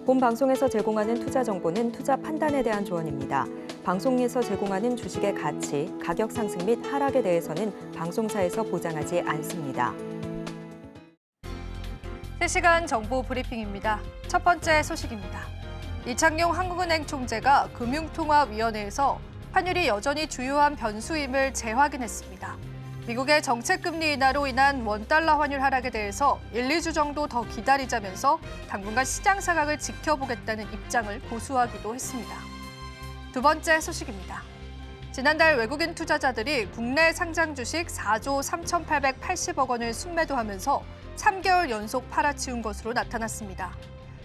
본 방송에서 제공하는 투자 정보는 투자 판단에 대한 조언입니다. 방송에서 제공하는 주식의 가치, 가격 상승 및 하락에 대해서는 방송사에서 보장하지 않습니다. 실시간 정보 브리핑입니다. 첫 번째 소식입니다. 이창용 한국은행 총재가 금융통화위원회에서 환율이 여전히 주요한 변수임을 재확인했습니다. 미국의 정책금리 인하로 인한 원달러 환율 하락에 대해서 1, 2주 정도 더 기다리자면서 당분간 시장 상황을 지켜보겠다는 입장을 고수하기도 했습니다. 두 번째 소식입니다. 지난달 외국인 투자자들이 국내 상장 주식 4조 3,880억 원을 순매도하면서 3개월 연속 팔아치운 것으로 나타났습니다.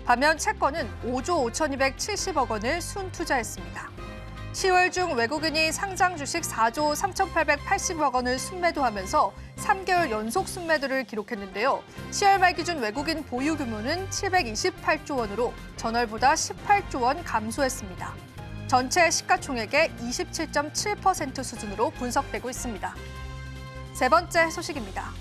반면 채권은 5조 5,270억 원을 순투자했습니다. 10월 중 외국인이 상장 주식 4조 3,880억 원을 순매도하면서 3개월 연속 순매도를 기록했는데요. 10월 말 기준 외국인 보유 규모는 728조 원으로 전월보다 18조 원 감소했습니다. 전체 시가총액의 27.7% 수준으로 분석되고 있습니다. 세 번째 소식입니다.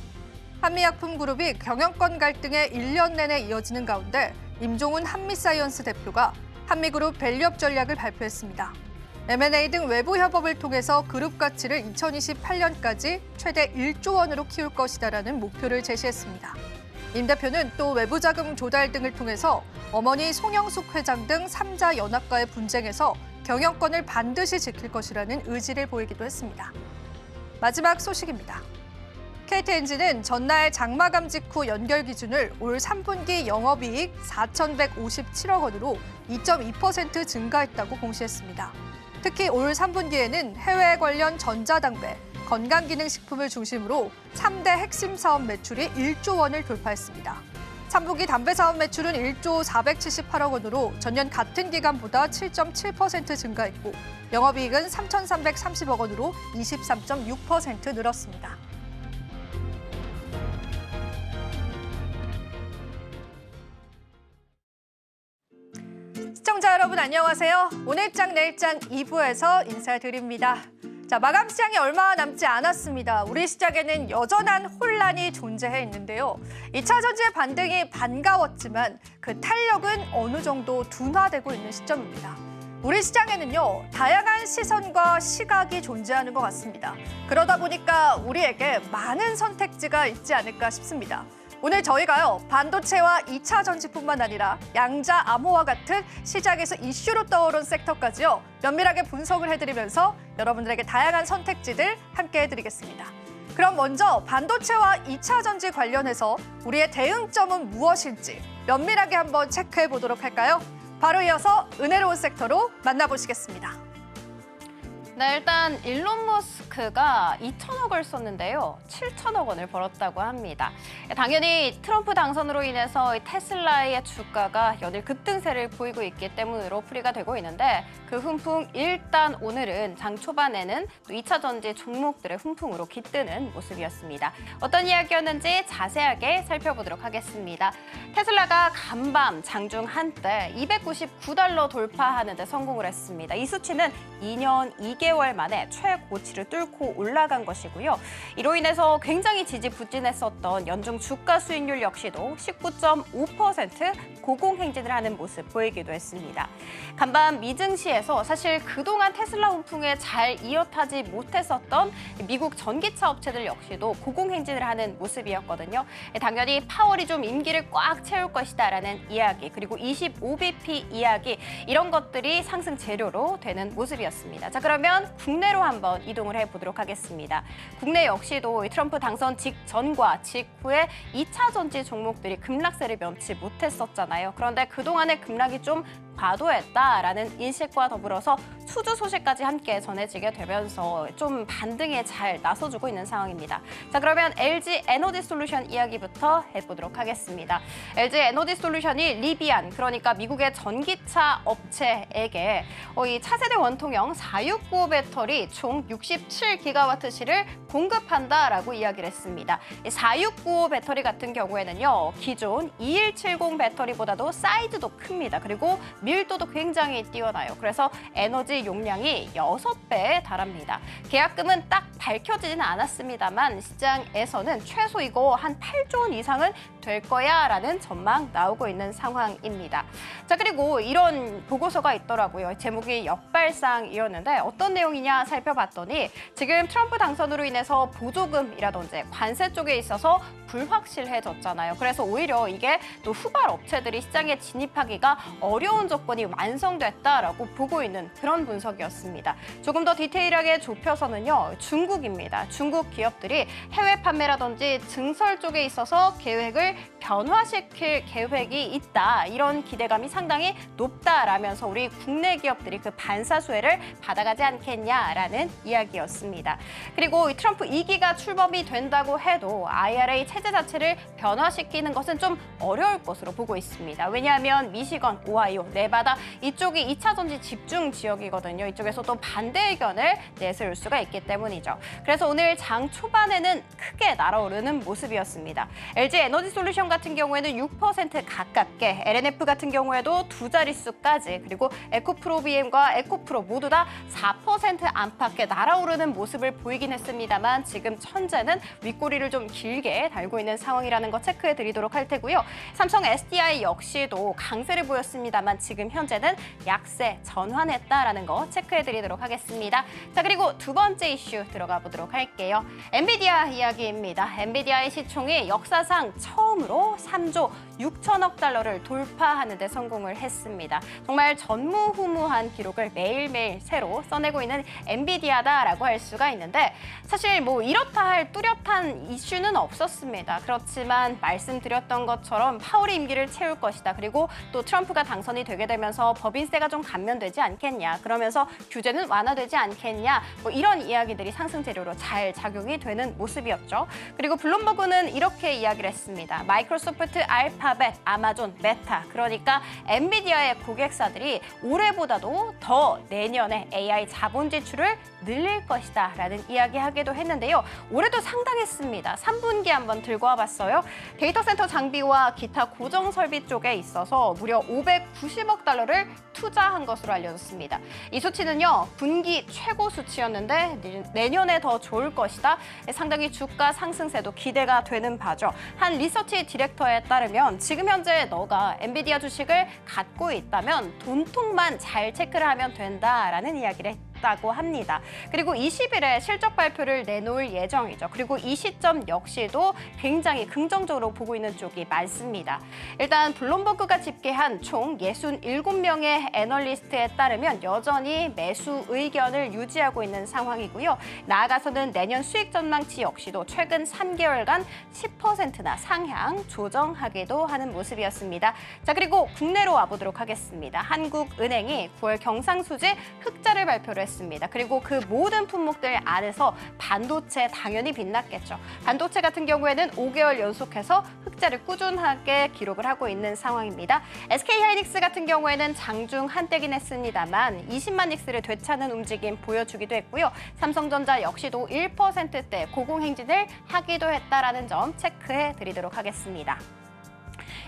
한미약품그룹이 경영권 갈등에 1년 내내 이어지는 가운데 임종훈 한미사이언스 대표가 한미그룹 밸류업 전략을 발표했습니다. M&A 등 외부 협업을 통해서 그룹 가치를 2028년까지 최대 1조 원으로 키울 것이다라는 목표를 제시했습니다. 임 대표는 또 외부 자금 조달 등을 통해서 어머니 송영숙 회장 등 3자 연합과의 분쟁에서 경영권을 반드시 지킬 것이라는 의지를 보이기도 했습니다. 마지막 소식입니다. KT엔진은 전날 장마감 직후 연결 기준을 올 3분기 영업이익 4,157억 원으로 2.2% 증가했다고 공시했습니다. 특히 올 3분기에는 해외 관련 전자담배, 건강기능식품을 중심으로 3대 핵심 사업 매출이 1조 원을 돌파했습니다. 3분기 담배 사업 매출은 1조 478억 원으로 전년 같은 기간보다 7.7% 증가했고 영업이익은 3,330억 원으로 23.6% 늘었습니다. 시청자 여러분 안녕하세요. 오늘장 내일장 2부에서 인사드립니다. 자, 마감 시장이 얼마 남지 않았습니다. 우리 시장에는 여전한 혼란이 존재해 있는데요. 2차 전지의 반등이 반가웠지만 그 탄력은 어느 정도 둔화되고 있는 시점입니다. 우리 시장에는요, 다양한 시선과 시각이 존재하는 것 같습니다. 그러다 보니까 우리에게 많은 선택지가 있지 않을까 싶습니다. 오늘 저희가요, 반도체와 2차 전지뿐만 아니라 양자, 암호와 같은 시장에서 이슈로 떠오른 섹터까지요, 면밀하게 분석을 해드리면서 여러분들에게 다양한 선택지들 함께 해드리겠습니다. 그럼 먼저 반도체와 2차 전지 관련해서 우리의 대응점은 무엇일지 면밀하게 한번 체크해 보도록 할까요? 바로 이어서 은혜로운 섹터로 만나보시겠습니다. 네, 일단 일론 머스크가 2천억을 썼는데요. 7천억 원을 벌었다고 합니다. 당연히 트럼프 당선으로 인해서 테슬라의 주가가 연일 급등세를 보이고 있기 때문으로 풀이가 되고 있는데 그 훈풍 일단 오늘은 장 초반에는 또 2차 전지 종목들의 훈풍으로 깃드는 모습이었습니다. 어떤 이야기였는지 자세하게 살펴보도록 하겠습니다. 테슬라가 간밤 장중 한때 299달러 돌파하는 데 성공을 했습니다. 이 수치는 2년 2개월 만에 최고치를 뚫고 올라간 것이고요. 이로 인해서 굉장히 지지부진했었던 연중 주가 수익률 역시도 19.5% 고공행진을 하는 모습 보이기도 했습니다. 간밤 미증시에서 사실 그동안 테슬라 훈풍에 잘 이어타지 못했었던 미국 전기차 업체들 역시도 고공행진을 하는 모습이었거든요. 당연히 파월이 좀 임기를 꽉 채울 것이다라는 이야기, 그리고 25bp 이야기, 이런 것들이 상승 재료로 되는 모습이었습니다. 자, 그러면 국내로 한번 이동을 해보도록 하겠습니다. 국내 역시도 트럼프 당선 직전과 직후에 2차 전지 종목들이 급락세를 면치 못했었잖아요. 그런데 그동안의 급락이 좀 과도했다라는 인식과 더불어서 수주 소식까지 함께 전해지게 되면서 좀 반등에 잘 나서주고 있는 상황입니다. 자, 그러면 LG 에너지 솔루션 이야기부터 해보도록 하겠습니다. LG 에너지 솔루션이 리비안, 그러니까 미국의 전기차 업체에게 이 차세대 원통형 4695 배터리 총 67기가와트시를 공급한다라고 이야기를 했습니다. 4695 배터리 같은 경우에는요, 기존 2170 배터리보다도 사이즈도 큽니다. 그리고 밀도도 굉장히 뛰어나요. 그래서 에너지 용량이 6배에 달합니다. 계약금은 딱 밝혀지지는 않았습니다만 시장에서는 최소 이거 한 8조 원 이상은 될 거야라는 전망 나오고 있는 상황입니다. 자, 그리고 이런 보고서가 있더라고요. 제목이 역발상이었는데 어떤 내용이냐 살펴봤더니 지금 트럼프 당선으로 인해서 보조금이라든지 관세 쪽에 있어서 불확실해졌잖아요. 그래서 오히려 이게 또 후발 업체들이 시장에 진입하기가 어려운 조건이 완성됐다라고 보고 있는 그런 분석이었습니다. 조금 더 디테일하게 좁혀서는요. 중국입니다. 중국 기업들이 해외 판매라든지 증설 쪽에 있어서 계획을 변화시킬 계획이 있다. 이런 기대감이 상당히 높다라면서 우리 국내 기업들이 그 반사수혜를 받아가지 않겠냐라는 이야기였습니다. 그리고 트럼프 2기가 출범이 된다고 해도 IRA 체제 자체를 변화시키는 것은 좀 어려울 것으로 보고 있습니다. 왜냐하면 미시건, 오하이오, 네바다 이쪽이 2차 전지 집중 지역이거든요. 이쪽에서 또 반대 의견을 내세울 수가 있기 때문이죠. 그래서 오늘 장 초반에는 크게 날아오르는 모습이었습니다. LG 에너지 솔루션 같은 경우에는 6% 가깝게, LNF 같은 경우에도 두 자릿수까지, 그리고 에코프로비엠과 에코프로 모두 다 4% 안팎에 날아오르는 모습을 보이긴 했습니다만 지금 현재는 윗꼬리를 좀 길게 달고 있는 상황이라는 거 체크해 드리도록 할 테고요. 삼성 SDI 역시도 강세를 보였습니다만 지금 현재는 약세 전환했다라는 거 체크해 드리도록 하겠습니다. 자, 그리고 두 번째 이슈 들어가 보도록 할게요. 엔비디아 이야기입니다. 엔비디아의 시총이 역사상 처음으로 3조 6천억 달러를 돌파하는 데 성공을 했습니다. 정말 전무후무한 기록을 매일매일 새로 써내고 있는 엔비디아다라고 할 수가 있는데 사실 뭐 이렇다 할 뚜렷한 이슈는 없었습니다. 그렇지만 말씀드렸던 것처럼 파월이 임기를 채울 것이다. 그리고 또 트럼프가 당선이 되게 되면서 법인세가 좀 감면되지 않겠냐. 그러면서 규제는 완화되지 않겠냐. 뭐 이런 이야기들이 상승 재료로 잘 작용이 되는 모습이었죠. 그리고 블룸버그는 이렇게 이야기를 했습니다. 마이크로소프트, 알파벳, 아마존, 메타, 그러니까 엔비디아의 고객사들이 올해보다도 더 내년에 AI 자본 지출을 늘릴 것이다 라는 이야기하기도 했는데요. 올해도 상당했습니다. 3분기 한번 들고 와봤어요. 데이터 센터 장비와 기타 고정 설비 쪽에 있어서 무려 590억 달러를 투자한 것으로 알려졌습니다. 이 수치는요, 분기 최고 수치였는데 내년에 더 좋을 것이다. 상당히 주가 상승세도 기대가 되는 바죠. 한 리서치 디렉터에 따르면 지금 현재 너가 엔비디아 주식을 갖고 있다면 돈통만 잘 체크를 하면 된다라는 이야기를 다고 합니다. 그리고 20일에 실적 발표를 내놓을 예정이죠. 그리고 이 시점 역시도 굉장히 긍정적으로 보고 있는 쪽이 많습니다. 일단 블룸버그가 집계한 총 67명의 애널리스트에 따르면 여전히 매수 의견을 유지하고 있는 상황이고요. 나아가서는 내년 수익 전망치 역시도 최근 3개월간 10%나 상향 조정하기도 하는 모습이었습니다. 자, 그리고 국내로 와보도록 하겠습니다. 한국은행이 9월 경상수지 흑자를 발표를 했습니다. 그리고 그 모든 품목들 안에서 반도체 당연히 빛났겠죠. 반도체 같은 경우에는 5개월 연속해서 흑자를 꾸준하게 기록을 하고 있는 상황입니다. SK하이닉스 같은 경우에는 장중 한때긴 했습니다만 20만 닉스를 되찾는 움직임 보여주기도 했고요. 삼성전자 역시도 1%대 고공행진을 하기도 했다라는 점 체크해 드리도록 하겠습니다.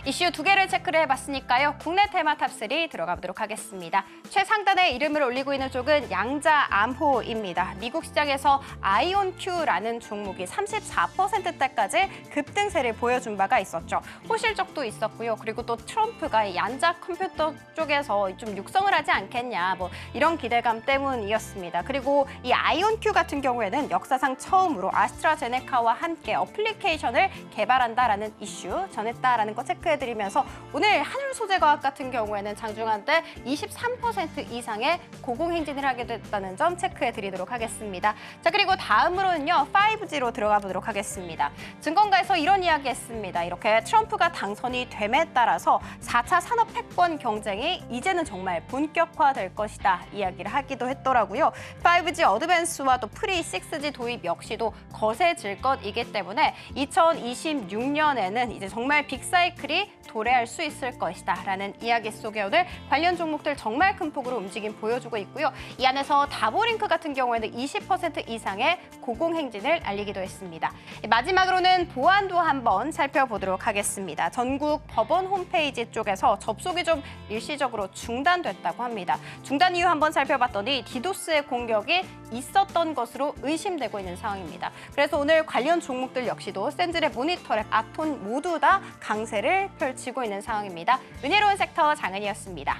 이슈 두 개를 체크를 해봤으니까요. 국내 테마 탑3 들어가 보도록 하겠습니다. 최상단에 이름을 올리고 있는 쪽은 양자암호입니다. 미국 시장에서 아이온큐라는 종목이 34%대까지 급등세를 보여준 바가 있었죠. 호실적도 있었고요. 그리고 또 트럼프가 양자 컴퓨터 쪽에서 좀 육성을 하지 않겠냐. 뭐 이런 기대감 때문이었습니다. 그리고 이 아이온큐 같은 경우에는 역사상 처음으로 아스트라제네카와 함께 어플리케이션을 개발한다라는 이슈 전했다라는 거 체크해드리면서 오늘 한울 소재과학 같은 경우에는 장중한 때 23% 이상의 고공행진을 하게 됐다는 점 체크해드리도록 하겠습니다. 자, 그리고 다음으로는요 5G로 들어가 보도록 하겠습니다. 증권가에서 이런 이야기 했습니다. 이렇게 트럼프가 당선이 됨에 따라서 4차 산업 패권 경쟁이 이제는 정말 본격화될 것이다 이야기를 하기도 했더라고요. 5G 어드밴스와 또 프리 6G 도입 역시도 거세질 것이기 때문에 2026년에는 이제 정말 빅사이클이 다시 도래할 수 있을 것이다 라는 이야기 속에 오늘 관련 종목들 정말 큰 폭으로 움직임 보여주고 있고요. 이 안에서 다보링크 같은 경우에는 20% 이상의 고공행진을 알리기도 했습니다. 마지막으로는 보안도 한번 살펴보도록 하겠습니다. 전국 법원 홈페이지 쪽에서 접속이 좀 일시적으로 중단됐다고 합니다. 중단 이유 한번 살펴봤더니 디도스의 공격이 있었던 것으로 의심되고 있는 상황입니다. 그래서 오늘 관련 종목들 역시도 센즈랩, 모니터랩, 아톤 모두 다 강세를 펼치고 있는 상황입니다. 은혜로운 섹터 장은이었습니다.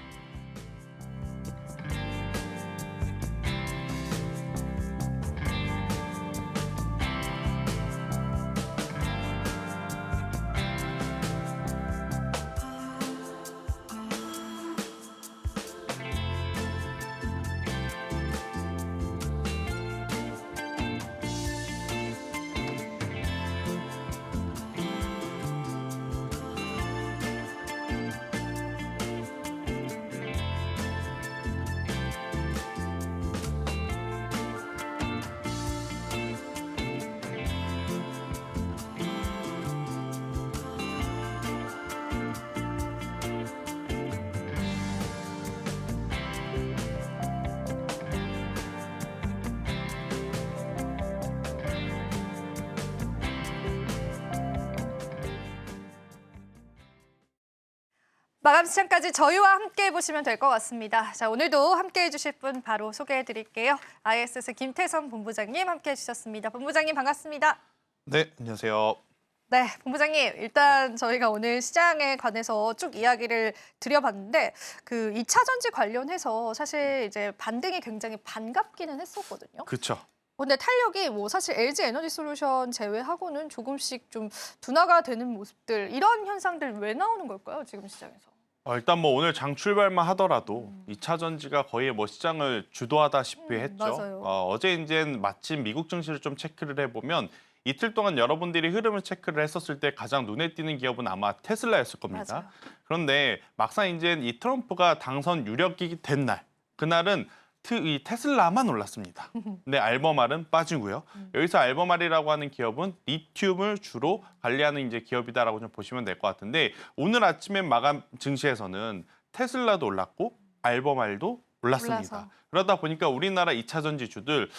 마감 시장까지 저희와 함께 해보시면 될 것 같습니다. 자, 오늘도 함께 해주실 분 바로 소개해드릴게요. ISS 김태선 본부장님 함께 해주셨습니다. 본부장님 반갑습니다. 네, 안녕하세요. 네, 본부장님 일단 저희가 오늘 시장에 관해서 쭉 이야기를 드려봤는데 그 2차 전지 관련해서 사실 이제 반등이 굉장히 반갑기는 했었거든요. 그렇죠. 근데 탄력이 뭐 사실 LG 에너지 솔루션 제외하고는 조금씩 좀 둔화가 되는 모습들 이런 현상들 왜 나오는 걸까요? 지금 시장에서. 일단 뭐 오늘 장 출발만 하더라도 2차 전지가 거의 뭐 시장을 주도하다시피 했죠. 맞아요. 어제 이제 마침 미국 증시를 좀 체크를 해보면 이틀 동안 여러분들이 흐름을 체크를 했었을 때 가장 눈에 띄는 기업은 아마 테슬라였을 겁니다. 맞아요. 그런데 막상 이제 이 트럼프가 당선 유력이 된 날, 그날은 이 테슬라만 올랐습니다. 근데 알버말은 빠지고요. 여기서 알버말이라고 하는 기업은 리튬을 주로 관리하는 이제 기업이다라고 좀 보시면 될 것 같은데 오늘 아침에 마감 증시에서는 테슬라도 올랐고 알버말도 올랐습니다. 올라서. 그러다 보니까 우리나라 2차 전지주들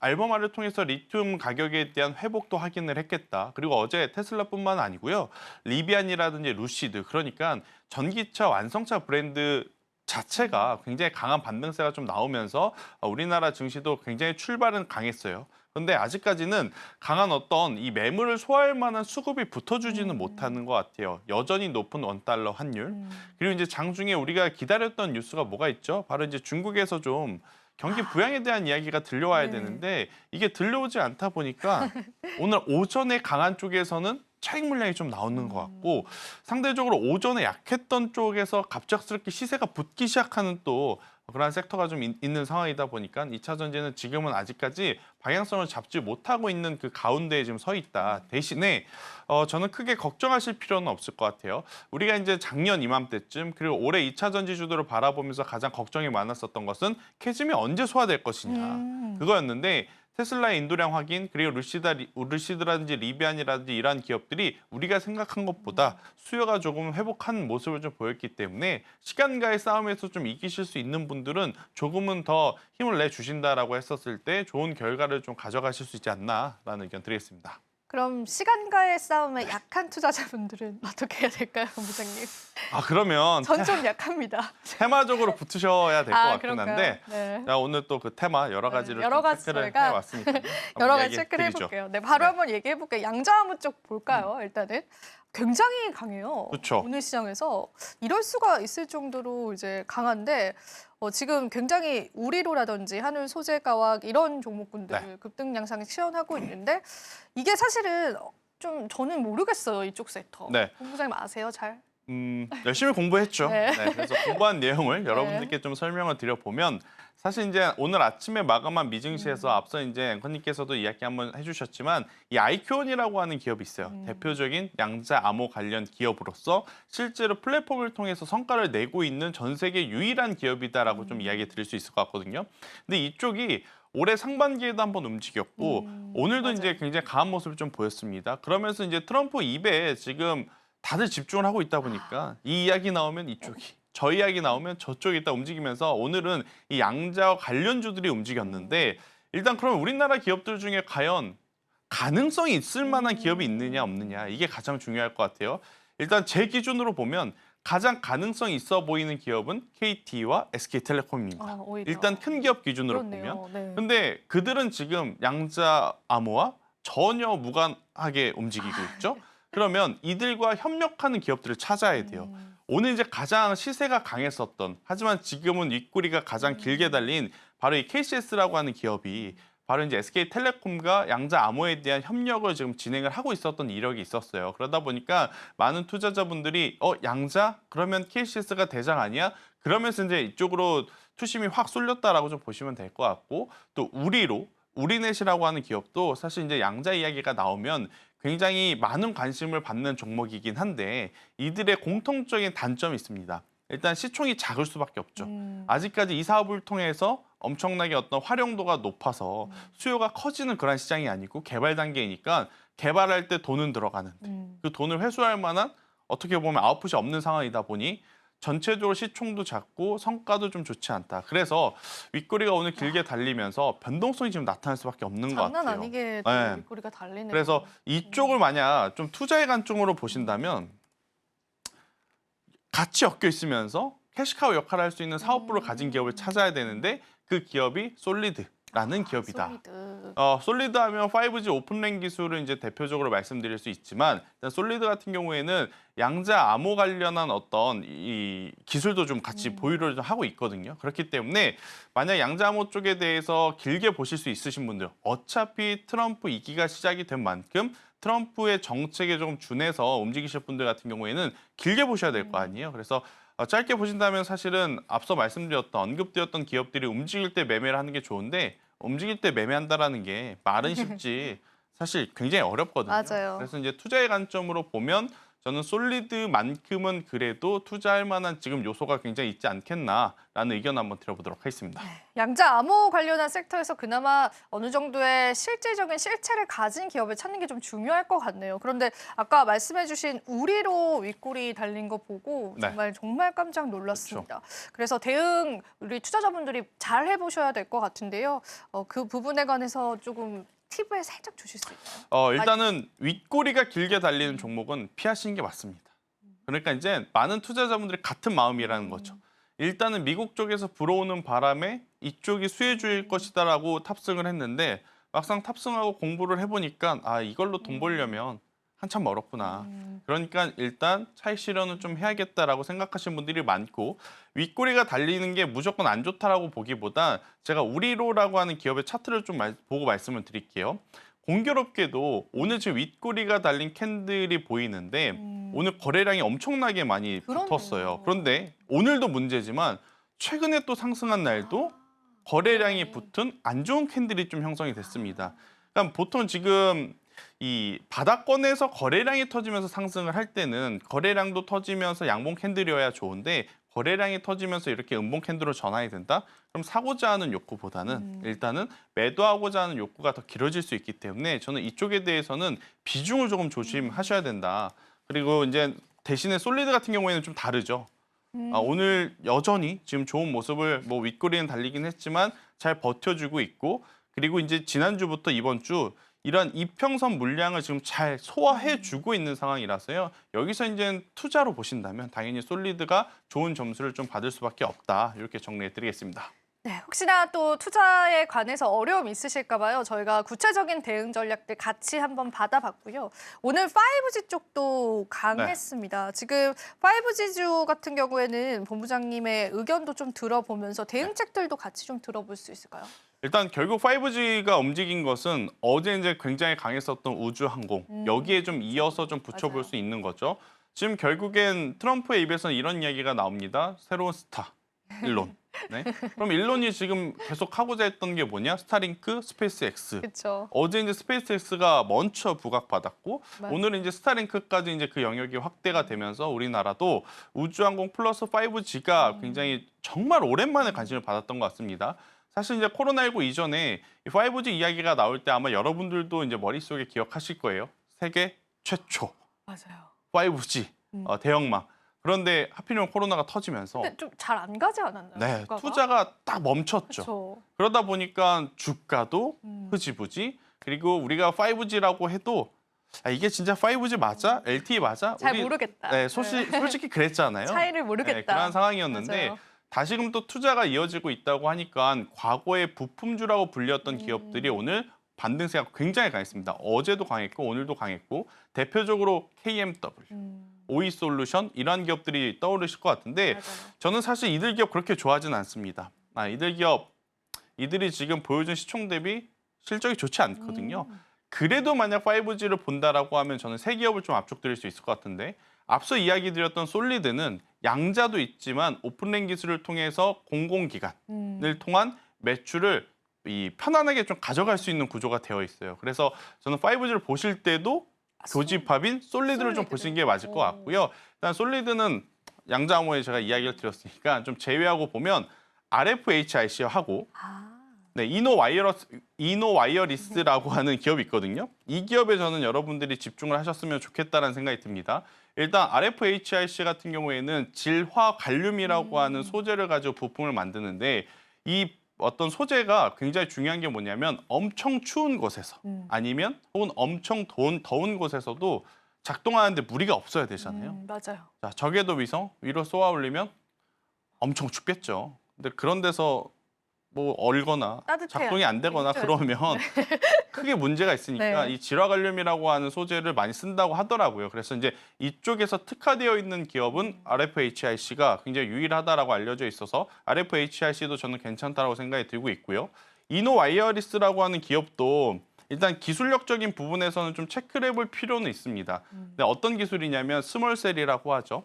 알버말을 통해서 리튬 가격에 대한 회복도 확인을 했겠다. 그리고 어제 테슬라뿐만 아니고요. 리비안이라든지 루시드, 그러니까 전기차 완성차 브랜드 자체가 굉장히 강한 반등세가 좀 나오면서 우리나라 증시도 굉장히 출발은 강했어요. 그런데 아직까지는 강한 어떤 이 매물을 소화할 만한 수급이 붙어주지는 못하는 것 같아요. 여전히 높은 원달러 환율. 그리고 이제 장중에 우리가 기다렸던 뉴스가 뭐가 있죠? 바로 이제 중국에서 좀 경기 부양에 대한 이야기가 들려와야 네. 되는데 이게 들려오지 않다 보니까 오늘 오전에 강한 쪽에서는 차익 물량이 좀 나오는 것 같고 상대적으로 오전에 약했던 쪽에서 갑작스럽게 시세가 붙기 시작하는 또 그런 섹터가 좀 있는 상황이다 보니까 2차 전지는 지금은 아직까지 방향성을 잡지 못하고 있는 그 가운데에 지금 서 있다. 대신에 저는 크게 걱정하실 필요는 없을 것 같아요. 우리가 이제 작년 이맘때쯤 그리고 올해 2차 전지주들을 바라보면서 가장 걱정이 많았었던 것은 캐즘이 언제 소화될 것이냐. 그거였는데 테슬라의 인도량 확인, 그리고 루시드라든지 리비안이라든지 이러한 기업들이 우리가 생각한 것보다 수요가 조금 회복한 모습을 좀 보였기 때문에 시간과의 싸움에서 좀 이기실 수 있는 분들은 조금은 더 힘을 내주신다라고 했었을 때 좋은 결과를 좀 가져가실 수 있지 않나라는 의견 드리겠습니다. 그럼 시간과의 싸움에 약한 투자자분들은 어떻게 해야 될까요, 본부장님? 그러면 전 좀 약합니다. 테마적으로 붙으셔야 될 것 같긴 그런가요? 한데 네. 자, 오늘 또 그 테마 여러 가지를 여러 좀 가지 체크를 저희가 해왔으니까 여러 가지 체크를 해볼게요. 네, 바로 네. 한번 얘기해볼게요. 양자화물 쪽 볼까요? 일단은 굉장히 강해요. 그쵸. 오늘 시장에서 이럴 수가 있을 정도로 이제 강한데 지금 굉장히 우리로라든지 한울 소재가와 이런 종목군들 네. 급등 양상이 시현하고 있는데 이게 사실은 좀 저는 모르겠어요. 이쪽 섹터. 네. 본부장님 아세요? 잘? 열심히 공부했죠. 네. 네, 그래서 공부한 내용을 여러분들께 좀 설명을 드려보면 사실 이제 오늘 아침에 마감한 미증시에서 앞서 이제 앵커님께서도 이야기 한번 해주셨지만 이 아이큐온이라고 하는 기업이 있어요. 대표적인 양자 암호 관련 기업으로서 실제로 플랫폼을 통해서 성과를 내고 있는 전 세계 유일한 기업이다라고 좀 이야기 드릴 수 있을 것 같거든요. 근데 이쪽이 올해 상반기에도 한번 움직였고 오늘도 맞아요. 이제 굉장히 강한 모습을 좀 보였습니다. 그러면서 이제 트럼프 입에 지금 다들 집중을 하고 있다 보니까 이 이야기 나오면 이쪽이, 저 이야기 나오면 저쪽이 딱 움직이면서 오늘은 이 양자와 관련주들이 움직였는데 일단 그러면 우리나라 기업들 중에 과연 가능성이 있을 만한 기업이 있느냐 없느냐 이게 가장 중요할 것 같아요. 일단 제 기준으로 보면 가장 가능성이 있어 보이는 기업은 KT와 SK텔레콤입니다. 오히려. 일단 큰 기업 기준으로 그렇네요. 보면. 네. 근데 그들은 지금 양자 암호와 전혀 무관하게 움직이고 있죠. 그러면 이들과 협력하는 기업들을 찾아야 돼요. 오늘 이제 가장 시세가 강했었던 하지만 지금은 윗꼬리가 가장 길게 달린 바로 이 KCS라고 하는 기업이 바로 이제 SK텔레콤과 양자 암호에 대한 협력을 지금 진행을 하고 있었던 이력이 있었어요. 그러다 보니까 많은 투자자분들이 양자? 그러면 KCS가 대장 아니야? 그러면서 이제 이쪽으로 투심이 확 쏠렸다라고 좀 보시면 될 것 같고 또 우리넷이라고 하는 기업도 사실 이제 양자 이야기가 나오면 굉장히 많은 관심을 받는 종목이긴 한데 이들의 공통적인 단점이 있습니다. 일단 시총이 작을 수밖에 없죠. 아직까지 이 사업을 통해서 엄청나게 어떤 활용도가 높아서 수요가 커지는 그런 시장이 아니고 개발 단계이니까 개발할 때 돈은 들어가는데 그 돈을 회수할 만한 어떻게 보면 아웃풋이 없는 상황이다 보니 전체적으로 시총도 작고 성과도 좀 좋지 않다. 그래서 윗꼬리가 오늘 길게 달리면서 변동성이 지금 나타날 수밖에 없는 것 같아요. 장난 아니게 네. 윗꼬리가 달리네요. 그래서 이쪽을 만약 좀 투자의 관점으로 보신다면 같이 엮여 있으면서 캐시카우 역할을 할 수 있는 사업부를 가진 기업을 찾아야 되는데 그 기업이 솔리드라는 기업이다. 솔리드. 솔리드 하면 5G 오픈랜 기술을 이제 대표적으로 말씀드릴 수 있지만 일단 솔리드 같은 경우에는 양자 암호 관련한 어떤 이 기술도 좀 같이 보유를 좀 하고 있거든요. 그렇기 때문에 만약 양자 암호 쪽에 대해서 길게 보실 수 있으신 분들 어차피 트럼프 2기가 시작이 된 만큼 트럼프의 정책에 조금 준해서 움직이실 분들 같은 경우에는 길게 보셔야 될 거 아니에요. 그래서 짧게 보신다면 사실은 앞서 말씀드렸던 언급되었던 기업들이 움직일 때 매매를 하는 게 좋은데 움직일 때 매매한다라는 게 말은 쉽지 사실 굉장히 어렵거든요. 맞아요. 그래서 이제 투자의 관점으로 보면 저는 솔리드만큼은 그래도 투자할 만한 지금 요소가 굉장히 있지 않겠나라는 의견 한번 드려보도록 하겠습니다. 양자 암호 관련한 섹터에서 그나마 어느 정도의 실질적인 실체를 가진 기업을 찾는 게 좀 중요할 것 같네요. 그런데 아까 말씀해주신 우리로 윗꼬리 달린 거 보고 네. 정말 깜짝 놀랐습니다. 그래서 대응 우리 투자자분들이 잘 해보셔야 될 것 같은데요. 그 부분에 관해서 조금 팁을 살짝 주실 수 있나요? 일단은 윗꼬리가 길게 달리는 종목은 피하시는 게 맞습니다. 그러니까 이제 많은 투자자분들이 같은 마음이라는 거죠. 일단은 미국 쪽에서 불어오는 바람에 이쪽이 수혜주일 것이다라고 탑승을 했는데 막상 탑승하고 공부를 해보니까 이걸로 돈 벌려면 한참 멀었구나. 그러니까 일단 차익 실현을 좀 해야겠다라고 생각하시는 분들이 많고 윗꼬리가 달리는 게 무조건 안 좋다라고 보기보다 제가 우리로라고 하는 기업의 차트를 좀 보고 말씀을 드릴게요. 공교롭게도 오늘 지금 윗꼬리가 달린 캔들이 보이는데 오늘 거래량이 엄청나게 많이 그러네요. 붙었어요. 그런데 오늘도 문제지만 최근에 또 상승한 날도 거래량이 붙은 안 좋은 캔들이 좀 형성이 됐습니다. 그러니까 보통 지금 이 바닥권에서 거래량이 터지면서 상승을 할 때는 거래량도 터지면서 양봉 캔들이어야 좋은데 거래량이 터지면서 이렇게 음봉 캔들로 전환이 된다? 그럼 사고자 하는 욕구보다는 일단은 매도하고자 하는 욕구가 더 길어질 수 있기 때문에 저는 이쪽에 대해서는 비중을 조금 조심하셔야 된다. 그리고 이제 대신에 솔리드 같은 경우에는 좀 다르죠. 오늘 여전히 지금 좋은 모습을 윗꼬리는 달리긴 했지만 잘 버텨주고 있고 그리고 이제 지난주부터 이번 주 이런 이평선 물량을 지금 잘 소화해주고 있는 상황이라서요. 여기서 이제 투자로 보신다면 당연히 솔리드가 좋은 점수를 좀 받을 수밖에 없다. 이렇게 정리해드리겠습니다. 네, 혹시나 또 투자에 관해서 어려움 있으실까 봐요. 저희가 구체적인 대응 전략들 같이 한번 받아봤고요. 오늘 5G 쪽도 강했습니다. 지금 5G주 같은 경우에는 본부장님의 의견도 좀 들어보면서 대응책들도 같이 좀 들어볼 수 있을까요? 일단 결국 5G가 움직인 것은 어제 이제 굉장히 강했었던 우주항공 여기에 좀 이어서 좀 붙여볼 맞아요. 수 있는 거죠. 지금 결국엔 트럼프의 입에서는 이런 이야기가 나옵니다. 새로운 스타, 일론. 네. 그럼 일론이 지금 계속 하고자 했던 게 뭐냐? 스타링크, 스페이스X. 그렇죠. 어제 이제 스페이스X가 먼저 부각받았고 맞아요. 오늘은 이제 스타링크까지 이제 그 영역이 확대가 되면서 우리나라도 우주항공 플러스 5G가 굉장히 정말 오랜만에 관심을 받았던 것 같습니다. 사실 이제 코로나19 이전에 이 5G 이야기가 나올 때 아마 여러분들도 이제 머릿속에 기억하실 거예요. 세계 최초. 맞아요. 5G 대형망. 그런데 하필이면 코로나가 터지면서 근데 좀 잘 안 가지 않았나요? 네, 주가가? 투자가 딱 멈췄죠. 그쵸. 그러다 보니까 주가도 흐지부지. 그리고 우리가 5G라고 해도 이게 진짜 5G 맞아? LTE 맞아? 잘 우리, 모르겠다. 네, 솔직히 그랬잖아요. 차이를 모르겠다. 네, 그런 상황이었는데 맞아요. 다시금 또 투자가 이어지고 있다고 하니까 과거에 부품주라고 불렸던 기업들이 오늘 반등세가 굉장히 강했습니다. 어제도 강했고 오늘도 강했고 대표적으로 KMW, 오이솔루션 이러한 기업들이 떠오르실 것 같은데 맞아요. 저는 사실 이들 기업 그렇게 좋아하진 않습니다. 이들 기업 이들이 지금 보여준 시총 대비 실적이 좋지 않거든요. 그래도 만약 5G를 본다라고 하면 저는 세 기업을 좀 압축드릴 수 있을 것 같은데 앞서 이야기 드렸던 솔리드는 양자도 있지만 오픈랜 기술을 통해서 공공기관을 통한 매출을 편안하게 좀 가져갈 수 있는 구조가 되어 있어요. 그래서 저는 5G를 보실 때도 교집합인 솔리드를 좀 보시는 게 맞을 것 같고요. 일단 솔리드는 양자암호에 제가 이야기를 드렸으니까 좀 제외하고 보면 RFHIC하고 네, 이노와이어리스라고 하는 기업이 있거든요. 이 기업에 저는 여러분들이 집중을 하셨으면 좋겠다는 생각이 듭니다. 일단 RFHIC 같은 경우에는 질화 갈륨이라고 하는 소재를 가지고 부품을 만드는데 이 어떤 소재가 굉장히 중요한 게 뭐냐면 엄청 추운 곳에서 아니면 혹은 엄청 더운 곳에서도 작동하는데 무리가 없어야 되잖아요. 맞아요. 자, 적외도 위성 위로 쏘아 올리면 엄청 춥겠죠. 근데 그런 데서 뭐 얼거나 따뜻해야 작동이 안 되거나 해줘야죠. 그러면 크게 문제가 있으니까 네. 이 질화갈륨이라고 하는 소재를 많이 쓴다고 하더라고요. 그래서 이제 이쪽에서 특화되어 있는 기업은 RFHIC가 굉장히 유일하다라고 알려져 있어서 RFHIC도 저는 괜찮다라고 생각이 들고 있고요. 이노와이어리스라고 하는 기업도 일단 기술력적인 부분에서는 좀 체크를 해볼 필요는 있습니다. 근데 어떤 기술이냐면 스몰셀이라고 하죠.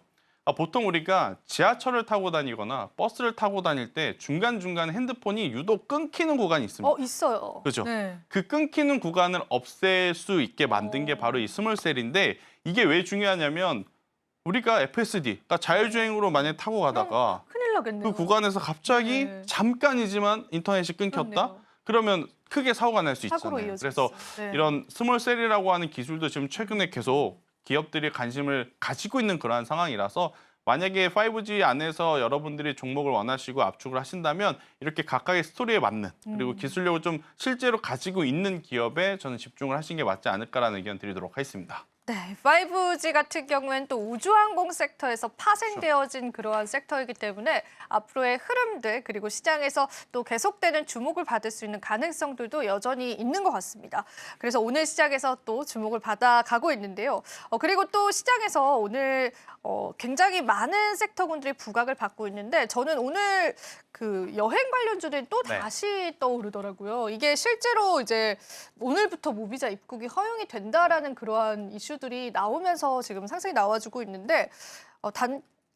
보통 우리가 지하철을 타고 다니거나 버스를 타고 다닐 때 중간중간 핸드폰이 유독 끊기는 구간이 있습니다. 있어요. 그죠? 네. 그 끊기는 구간을 없앨 수 있게 만든 게 바로 이 스몰셀인데 이게 왜 중요하냐면 우리가 FSD, 그러니까 자율주행으로 만약에 타고 가다가 큰일 나겠네요. 그 구간에서 갑자기 네. 잠깐이지만 인터넷이 끊겼다? 그렇네요. 그러면 크게 사고가 날 수 사고로 있잖아요. 이어질 그래서 수 있어요. 네. 이런 스몰셀이라고 하는 기술도 지금 최근에 계속 기업들이 관심을 가지고 있는 그러한 상황이라서 만약에 5G 안에서 여러분들이 종목을 원하시고 압축을 하신다면 이렇게 각각의 스토리에 맞는 그리고 기술력을 좀 실제로 가지고 있는 기업에 저는 집중을 하신 게 맞지 않을까라는 의견 드리도록 하겠습니다. 네, 5G 같은 경우에는 또 우주항공 섹터에서 파생되어진 그러한 섹터이기 때문에 앞으로의 흐름들 그리고 시장에서 또 계속되는 주목을 받을 수 있는 가능성들도 여전히 있는 것 같습니다. 그래서 오늘 시장에서 또 주목을 받아가고 있는데요. 그리고 또 시장에서 오늘 굉장히 많은 섹터군들이 부각을 받고 있는데 저는 오늘 그 여행 관련주들이 또 네. 다시 떠오르더라고요. 이게 실제로 이제 오늘부터 무비자 입국이 허용이 된다라는 그러한 이슈들이 나오면서 지금 상승이 나와주고 있는데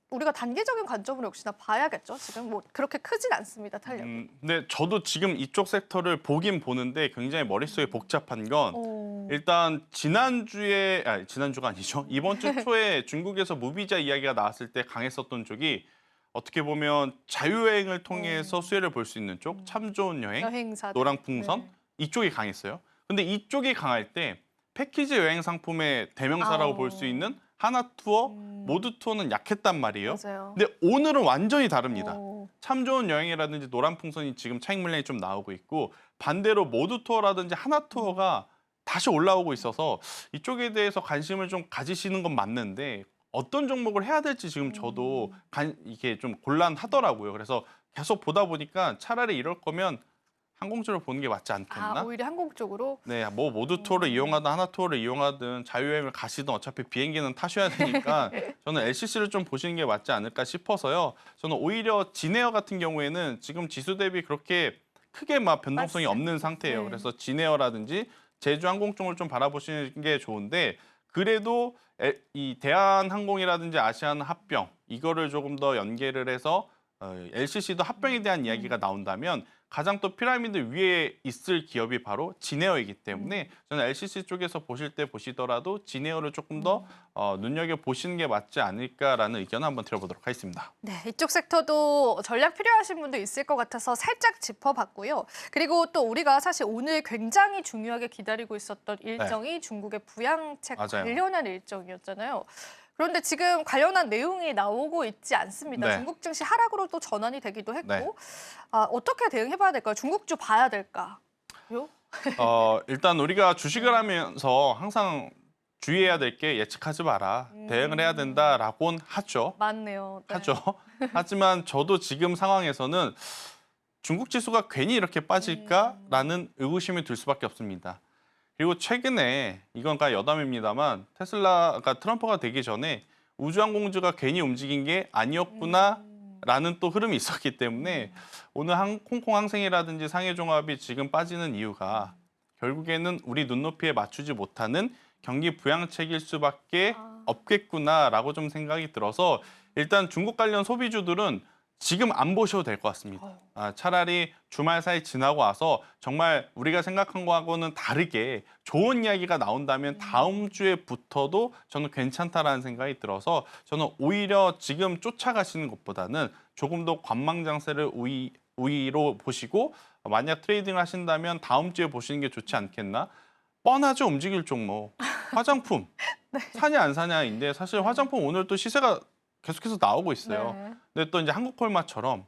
우리가 단기적인 관점으로 역시나 봐야겠죠. 지금 뭐 그렇게 크진 않습니다. 탄력이. 근데 저도 지금 이쪽 섹터를 보긴 보는데 굉장히 머릿속에 복잡한 건 일단 지난주가 아니죠. 이번 주 초에 중국에서 무비자 이야기가 나왔을 때 강했었던 쪽이 어떻게 보면 자유여행을 통해서 수혜를 볼 수 있는 쪽, 참 좋은 여행, 여행사 노랑풍선 네. 이쪽이 강했어요. 근데 이쪽이 강할 때 패키지 여행 상품의 대명사라고 볼 수 있는 하나투어, 모두투어는 약했단 말이에요. 맞아요. 근데 오늘은 완전히 다릅니다. 오. 참 좋은 여행이라든지 노란풍선이 지금 차익 물량이 좀 나오고 있고 반대로 모두투어라든지 하나투어가 다시 올라오고 있어서 이쪽에 대해서 관심을 좀 가지시는 건 맞는데 어떤 종목을 해야 될지 지금 저도 이게 좀 곤란하더라고요. 그래서 계속 보다 보니까 차라리 이럴 거면 항공주를 보는 게 맞지 않겠나? 오히려 항공 쪽으로. 네, 뭐 모두 투어를 이용하든 하나 투어를 이용하든 자유여행을 가시든 어차피 비행기는 타셔야 되니까 저는 LCC를 좀 보시는 게 맞지 않을까 싶어서요. 저는 오히려 진에어 같은 경우에는 지금 지수 대비 그렇게 크게 막 변동성이 없는 상태예요. 네. 그래서 진에어라든지 제주항공 쪽을 좀 바라보시는 게 좋은데 그래도 이 대한항공이라든지 아시아나합병 이거를 조금 더 연계를 해서 LCC도 합병에 대한 이야기가 나온다면 가장 또 피라미드 위에 있을 기업이 바로 지네어이기 때문에 저는 LCC 쪽에서 보실 때 보시더라도 지네어를 조금 더 눈여겨보시는 게 맞지 않을까라는 의견을 한번 들어보도록 하겠습니다. 네, 이쪽 섹터도 전략 필요하신 분도 있을 것 같아서 살짝 짚어봤고요. 그리고 또 우리가 사실 오늘 굉장히 중요하게 기다리고 있었던 일정이 중국의 부양책 맞아요. 관련한 일정이었잖아요. 그런데 지금 관련한 내용이 나오고 있지 않습니다. 네. 중국 증시 하락으로 또 전환이 되기도 했고 네. 어떻게 대응해봐야 될까요? 중국주 봐야 될까요? 일단 우리가 주식을 하면서 항상 주의해야 될 게 예측하지 마라. 대응을 해야 된다라고는 하죠. 맞네요. 네. 하죠. 하지만 저도 지금 상황에서는 중국 지수가 괜히 이렇게 빠질까라는 의구심이 들 수밖에 없습니다. 그리고 최근에 이건가 여담입니다만 테슬라가 트럼프가 되기 전에 우주항공주가 괜히 움직인 게 아니었구나라는 또 흐름이 있었기 때문에 오늘 홍콩 항생이라든지 상해종합이 지금 빠지는 이유가 결국에는 우리 눈높이에 맞추지 못하는 경기 부양책일 수밖에 없겠구나라고 좀 생각이 들어서 일단 중국 관련 소비주들은 지금 안 보셔도 될 것 같습니다. 차라리 주말 사이 지나고 와서 정말 우리가 생각한 거하고는 다르게 좋은 이야기가 나온다면 다음 주에부터도 저는 괜찮다라는 생각이 들어서 저는 오히려 지금 쫓아가시는 것보다는 조금 더 관망장세를 우위로 보시고 만약 트레이딩을 하신다면 다음 주에 보시는 게 좋지 않겠나? 뻔하죠, 움직일 종목. 화장품. 사냐 안 사냐인데 사실 화장품 오늘 또 시세가 계속해서 나오고 있어요. 네. 근데 또 이제 한국콜마처럼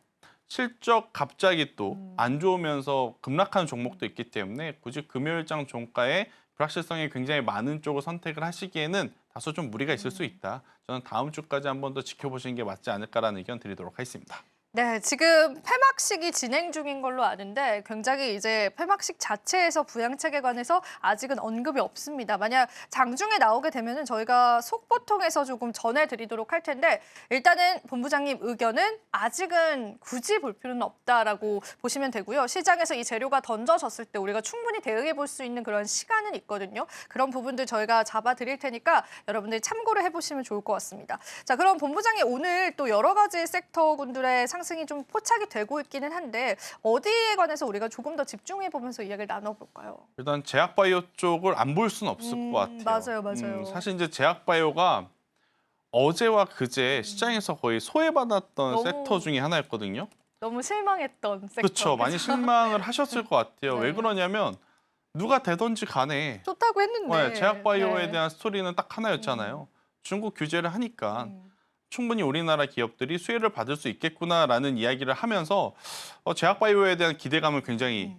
실적 갑자기 또 안 좋으면서 급락하는 종목도 있기 때문에 굳이 금요일장 종가에 불확실성이 굉장히 많은 쪽을 선택을 하시기에는 다소 좀 무리가 있을 수 있다. 저는 다음 주까지 한 번 더 지켜보시는 게 맞지 않을까라는 의견 드리도록 하겠습니다. 네, 지금 폐막식이 진행 중인 걸로 아는데 굉장히 이제 폐막식 자체에서 부양책에 관해서 아직은 언급이 없습니다. 만약 장중에 나오게 되면은 저희가 속보통해서 조금 전해드리도록 할 텐데 일단은 본부장님 의견은 아직은 굳이 볼 필요는 없다라고 보시면 되고요. 시장에서 이 재료가 던져졌을 때 우리가 충분히 대응해 볼 수 있는 그런 시간은 있거든요. 그런 부분들 저희가 잡아드릴 테니까 여러분들 참고를 해보시면 좋을 것 같습니다. 자, 그럼 본부장님 오늘 또 여러 가지 섹터군들의 상승이 좀 포착이 되고 있기는 한데 어디에 관해서 우리가 조금 더 집중해 보면서 이야기를 나눠볼까요? 일단 제약바이오 쪽을 안 볼 수는 없을 것 같아요. 맞아요. 사실 이제 제약바이오가 어제와 그제 시장에서 거의 소외받았던 너무- 섹터 중에 하나였거든요. 너무 실망했던 섹터. 그렇죠. 많이 실망을 하셨을 것 같아요. 네. 왜 그러냐면 누가 되든지 간에 좋다고 했는데. 제약바이오에 네. 대한 스토리는 딱 하나였잖아요. 중국 규제를 하니까 충분히 우리나라 기업들이 수혜를 받을 수 있겠구나라는 이야기를 하면서 제약바이오에 대한 기대감을 굉장히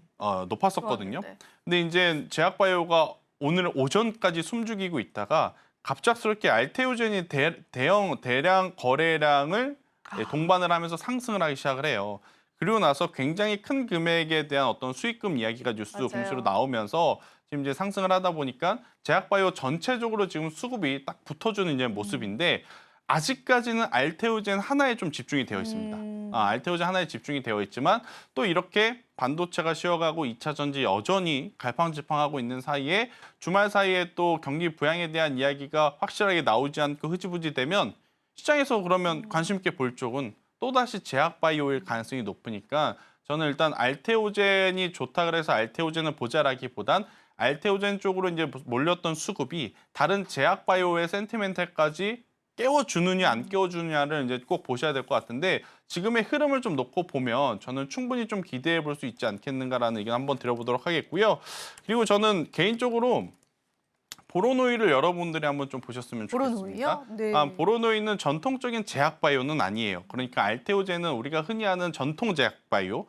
높았었거든요. 좋았는데. 근데 이제 제약바이오가 오늘 오전까지 숨죽이고 있다가 갑작스럽게 알테오젠이 대량 거래량을 동반을 하면서 상승을 하기 시작을 해요. 그리고 나서 굉장히 큰 금액에 대한 어떤 수익금 이야기가 뉴스 맞아요. 공시로 나오면서 지금 이제 상승을 하다 보니까 제약바이오 전체적으로 지금 수급이 딱 붙어주는 이제 모습인데 아직까지는 알테오젠 하나에 좀 집중이 되어 있습니다. 알테오젠 하나에 집중이 되어 있지만 또 이렇게 반도체가 쉬어가고 2차 전지 여전히 갈팡질팡하고 있는 사이에 주말 사이에 또 경기 부양에 대한 이야기가 확실하게 나오지 않고 흐지부지 되면 시장에서 그러면 관심 있게 볼 쪽은 또다시 제약바이오일 가능성이 높으니까 저는 일단 알테오젠이 좋다 그래서 알테오젠을 보자라기보단 알테오젠 쪽으로 이제 몰렸던 수급이 다른 제약바이오의 센티멘탈까지 깨워주느냐 안 깨워주느냐를 이제 꼭 보셔야 될 것 같은데 지금의 흐름을 좀 놓고 보면 저는 충분히 좀 기대해 볼 수 있지 않겠는가라는 의견 한번 드려보도록 하겠고요. 그리고 저는 개인적으로 보로노이를 여러분들이 한번 좀 보셨으면 좋겠습니다. 보로노이요? 네. 보로노이는 전통적인 제약바이오는 아니에요. 그러니까 알테오젠은 우리가 흔히 아는 전통 제약바이오,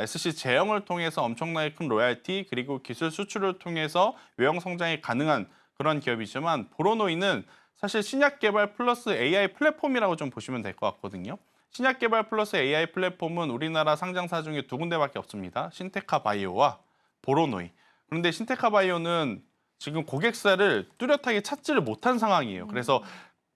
SC 제형을 통해서 엄청나게 큰 로얄티 그리고 기술 수출을 통해서 외형 성장이 가능한 그런 기업이지만 보로노이는 사실 신약 개발 플러스 AI 플랫폼이라고 좀 보시면 될 것 같거든요. 신약 개발 플러스 AI 플랫폼은 우리나라 상장사 중에 두 군데밖에 없습니다. 신테카 바이오와 보로노이. 그런데 신테카 바이오는 지금 고객사를 뚜렷하게 찾지를 못한 상황이에요. 그래서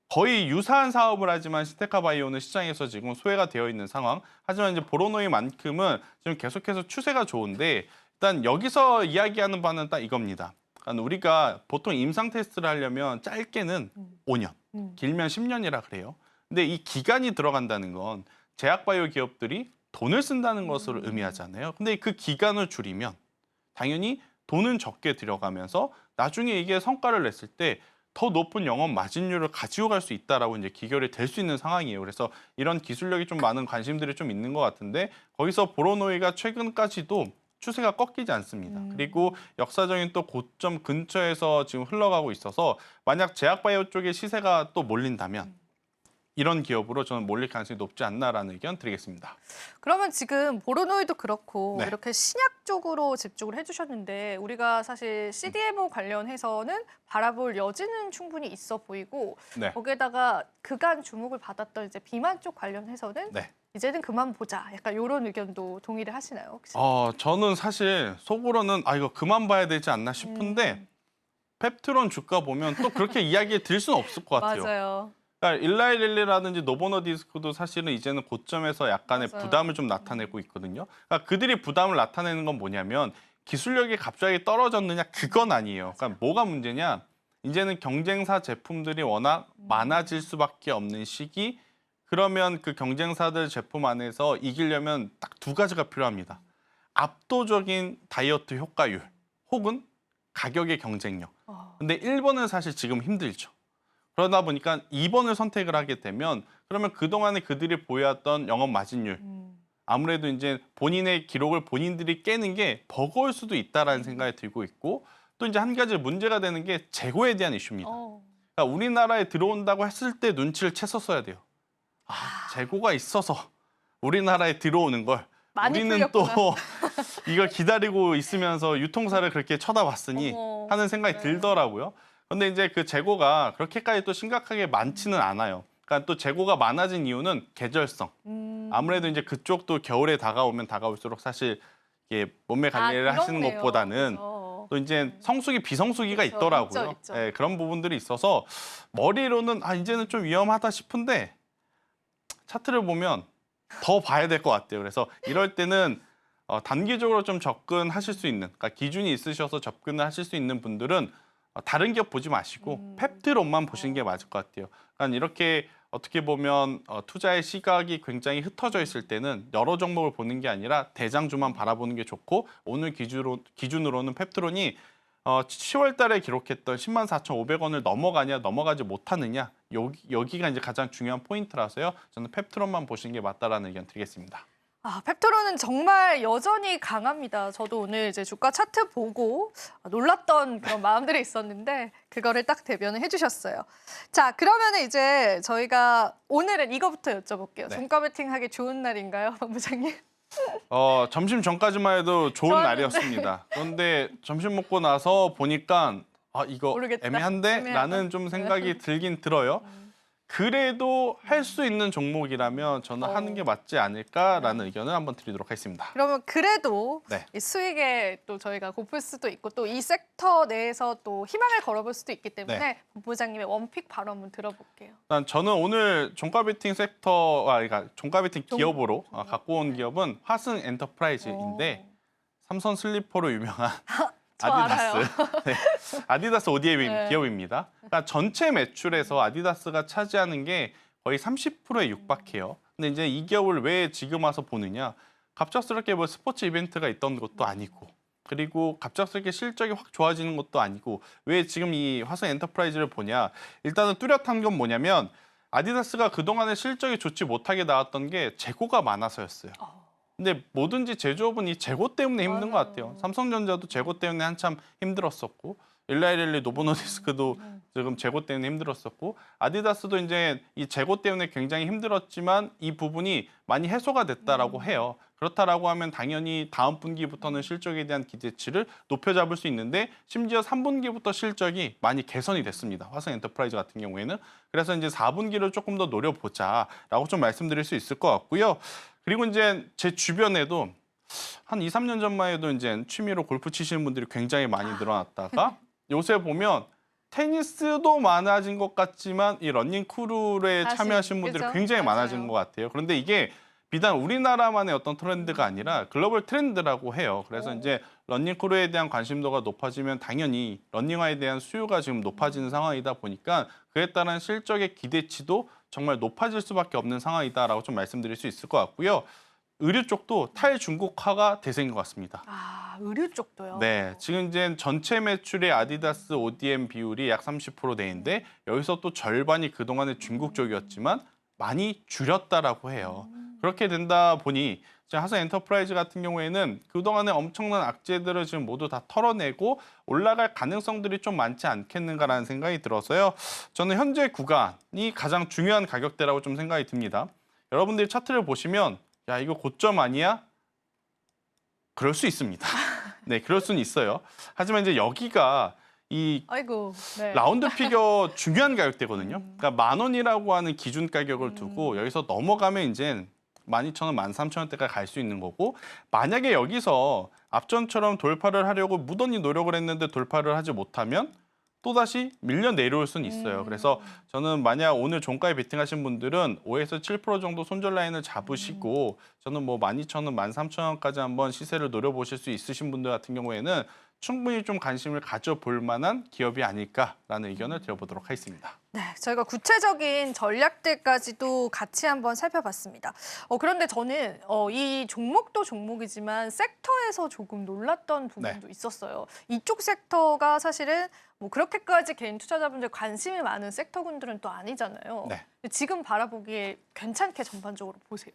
거의 유사한 사업을 하지만 신테카 바이오는 시장에서 지금 소외가 되어 있는 상황. 하지만 이제 보로노이만큼은 지금 계속해서 추세가 좋은데 일단 여기서 이야기하는 바는 딱 이겁니다. 우리가 보통 임상 테스트를 하려면 짧게는 5년, 길면 10년이라 그래요. 근데 이 기간이 들어간다는 건 제약바이오 기업들이 돈을 쓴다는 것을 의미하잖아요. 근데 그 기간을 줄이면 당연히 돈은 적게 들여가면서 나중에 이게 성과를 냈을 때 더 높은 영업 마진율을 가지고 갈 수 있다라고 이제 기결이 될 수 있는 상황이에요. 그래서 이런 기술력이 좀 많은 관심들이 좀 있는 것 같은데 거기서 보로노이가 최근까지도 추세가 꺾이지 않습니다. 그리고 역사적인 또 고점 근처에서 지금 흘러가고 있어서 만약 제약바이오 쪽의 시세가 또 몰린다면 이런 기업으로 저는 몰릴 가능성이 높지 않나라는 의견 드리겠습니다. 그러면 지금 보로노이도 그렇고 네. 이렇게 신약 쪽으로 집중을 해주셨는데 우리가 사실 CDMO 관련해서는 바라볼 여지는 충분히 있어 보이고 네. 거기에다가 그간 주목을 받았던 이제 비만 쪽 관련해서는 네. 이제는 그만 보자. 약간 이런 의견도 동의를 하시나요? 혹시? 저는 사실 속으로는 이거 그만 봐야 되지 않나 싶은데 펩트론 주가 보면 또 그렇게 이야기 드릴 수는 없을 것 같아요. 맞아요. 그러니까 일라이릴리라든지 노보노디스크도 사실은 이제는 고점에서 약간의 맞아요. 부담을 좀 나타내고 있거든요. 그러니까 그들이 부담을 나타내는 건 뭐냐면 기술력이 갑자기 떨어졌느냐 그건 아니에요. 그러니까 뭐가 문제냐? 이제는 경쟁사 제품들이 워낙 많아질 수밖에 없는 시기. 그러면 그 경쟁사들 제품 안에서 이기려면 딱 두 가지가 필요합니다. 압도적인 다이어트 효과율 혹은 가격의 경쟁력. 근데 1번은 사실 지금 힘들죠. 그러다 보니까 2번을 선택을 하게 되면 그러면 그동안에 그들이 보여왔던 영업 마진율 아무래도 이제 본인의 기록을 본인들이 깨는 게 버거울 수도 있다라는 생각이 들고 있고 또 이제 한 가지 문제가 되는 게 재고에 대한 이슈입니다. 그러니까 우리나라에 들어온다고 했을 때 눈치를 채었어야 돼요. 재고가 있어서 우리나라에 들어오는 걸 많이 우리는 풀렸구나. 또 이걸 기다리고 있으면서 유통사를 그렇게 쳐다봤으니 어머. 하는 생각이 네. 들더라고요. 근데 이제 그 재고가 그렇게까지 또 심각하게 많지는 않아요. 그러니까 또 재고가 많아진 이유는 계절성. 아무래도 이제 그쪽도 겨울에 다가오면 다가올수록 사실 이게 몸매 관리를 하시는 그렇네요. 것보다는 그렇죠. 또 이제 성수기, 비성수기가 그렇죠. 있더라고요. 있죠. 예, 그런 부분들이 있어서 머리로는 이제는 좀 위험하다 싶은데 차트를 보면 더 봐야 될 것 같아요. 그래서 이럴 때는 단기적으로 좀 접근하실 수 있는, 그러니까 기준이 있으셔서 접근을 하실 수 있는 분들은 다른 기업 보지 마시고 펩트론만 보시는 게 맞을 것 같아요. 그러니까 이렇게 어떻게 보면 투자의 시각이 굉장히 흩어져 있을 때는 여러 종목을 보는 게 아니라 대장주만 바라보는 게 좋고 오늘 기준으로는 펩트론이 10월 달에 기록했던 104,500원을 넘어가냐 넘어가지 못하느냐 여기가 이제 가장 중요한 포인트라서요. 저는 펩트론만 보시는 게 맞다라는 의견 드리겠습니다. 펩트론은 정말 여전히 강합니다. 저도 오늘 이제 주가 차트 보고 놀랐던 그런 마음들이 있었는데 그거를 딱 대변을 해주셨어요. 자, 그러면 이제 저희가 오늘은 이거부터 여쭤볼게요. 네. 종가 베팅하기 좋은 날인가요, 본부장님? 점심 전까지만 해도 좋은 좋았는데. 날이었습니다. 그런데 점심 먹고 나서 보니까 이거 모르겠다. 애매한데? 애매하다. 라는 좀 생각이 들긴 들어요. 그래도 할 수 있는 종목이라면 저는 하는 게 맞지 않을까라는 의견을 한번 드리도록 하겠습니다. 그러면 그래도 네. 이 수익에 또 저희가 고플 수도 있고 또 이 섹터 내에서 또 희망을 걸어볼 수도 있기 때문에 네. 본부장님의 원픽 바로 한번 들어볼게요. 일단 저는 오늘 종가 베팅 섹터, 그러니까 종가 베팅 기업으로 갖고 온 기업은 화승 엔터프라이즈인데 삼선 슬리퍼로 유명한 저 아디다스. 알아요. 네. 아디다스 ODM 네. 기업입니다. 그러니까 전체 매출에서 아디다스가 차지하는 게 거의 30%에 육박해요. 근데 이제 이 기업을 왜 지금 와서 보느냐? 갑작스럽게 뭐 스포츠 이벤트가 있던 것도 아니고 그리고 갑작스럽게 실적이 확 좋아지는 것도 아니고 왜 지금 이 화성 엔터프라이즈를 보냐? 일단은 뚜렷한 건 뭐냐면 아디다스가 그동안에 실적이 좋지 못하게 나왔던 게 재고가 많아서였어요. 근데 뭐든지 제조업은 이 재고 때문에 힘든 것 같아요. 삼성전자도 재고 때문에 한참 힘들었었고 일라이렐리 노보노디스크도 지금 재고 때문에 힘들었었고 아디다스도 이제 이 재고 때문에 굉장히 힘들었지만 이 부분이 많이 해소가 됐다라고 해요. 그렇다라고 하면 당연히 다음 분기부터는 실적에 대한 기대치를 높여잡을 수 있는데 심지어 3분기부터 실적이 많이 개선이 됐습니다. 화성 엔터프라이즈 같은 경우에는. 그래서 이제 4분기를 조금 더 노려보자라고 좀 말씀드릴 수 있을 것 같고요. 그리고 이제 제 주변에도 한 2, 3년 전만 해도 이제 취미로 골프 치시는 분들이 굉장히 많이 늘어났다가 요새 보면 테니스도 많아진 것 같지만 이 러닝 크루에 사실, 참여하시는 분들이 그죠? 굉장히 맞아요. 많아진 것 같아요. 그런데 이게 비단 우리나라만의 어떤 트렌드가 아니라 글로벌 트렌드라고 해요. 그래서 이제 러닝 크루에 대한 관심도가 높아지면 당연히 러닝화에 대한 수요가 지금 높아지는 상황이다 보니까 그에 따른 실적의 기대치도 정말 높아질 수밖에 없는 상황이다라고 좀 말씀드릴 수 있을 것 같고요. 의류 쪽도 탈중국화가 대세인 것 같습니다. 아, 의류 쪽도요? 네, 지금 이제 전체 매출의 아디다스 ODM 비율이 약 30% 내인데 여기서 또 절반이 그동안의 중국 쪽이었지만 많이 줄였다라고 해요. 그렇게 된다 보니 지금 하성 엔터프라이즈 같은 경우에는 그동안의 엄청난 악재들을 지금 모두 다 털어내고 올라갈 가능성들이 좀 많지 않겠는가라는 생각이 들어서요. 저는 현재 구간이 가장 중요한 가격대라고 좀 생각이 듭니다. 여러분들이 차트를 보시면 야, 이거 고점 아니야? 그럴 수 있습니다. 네, 그럴 수는 있어요. 하지만 이제 여기가 이 아이고, 네. 라운드 피겨 중요한 가격대거든요. 그러니까 10,000원이라고 하는 기준 가격을 두고 여기서 넘어가면 이제 12,000원, 13,000원대까지 갈 수 있는 거고 만약에 여기서 앞전처럼 돌파를 하려고 무던히 노력을 했는데 돌파를 하지 못하면 또다시 밀려 내려올 수는 있어요. 그래서 저는 만약 오늘 종가에 베팅하신 분들은 5에서 7% 정도 손절 라인을 잡으시고 저는 뭐 12,000원, 13,000원까지 한번 시세를 노려보실 수 있으신 분들 같은 경우에는 충분히 좀 관심을 가져볼 만한 기업이 아닐까라는 의견을 드려보도록 하겠습니다. 네, 저희가 구체적인 전략들까지도 같이 한번 살펴봤습니다. 그런데 저는 이 종목도 종목이지만 섹터에서 조금 놀랐던 부분도 있었어요. 이쪽 섹터가 사실은 뭐 그렇게까지 개인 투자자분들 관심이 많은 섹터군들은 또 아니잖아요. 네. 지금 바라보기에 괜찮게 전반적으로 보세요.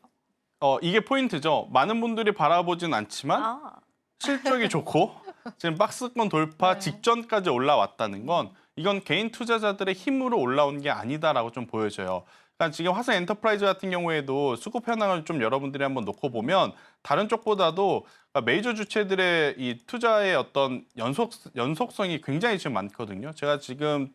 이게 포인트죠. 많은 분들이 바라보진 않지만 아, 실적이 좋고 지금 박스권 돌파 직전까지 올라왔다는 건 이건 개인 투자자들의 힘으로 올라온 게 아니다라고 좀 보여져요. 그러니까 지금 화성 엔터프라이즈 같은 경우에도 수급 현황을 좀 여러분들이 한번 놓고 보면 다른 쪽보다도 메이저 주체들의 이 투자의 어떤 연속성이 굉장히 지금 많거든요. 제가 지금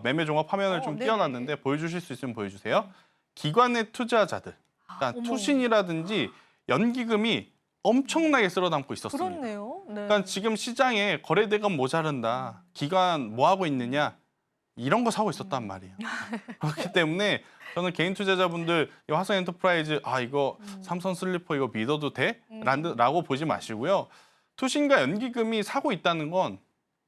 매매 종합 화면을 좀 네네. 띄워놨는데 보여주실 수 있으면 보여주세요. 기관의 투자자들, 그러니까 어머. 투신이라든지 연기금이 엄청나게 쓸어담고 있었습니다. 그렇네요. 네. 그러니까 지금 시장에 거래대금 모자른다. 기관 뭐 하고 있느냐. 이런 거 사고 있었단 말이에요. 그렇기 때문에 저는 개인 투자자분들 이 화성 엔터프라이즈 이거 삼성 슬리퍼 이거 믿어도 돼? 라고 보지 마시고요. 투신과 연기금이 사고 있다는 건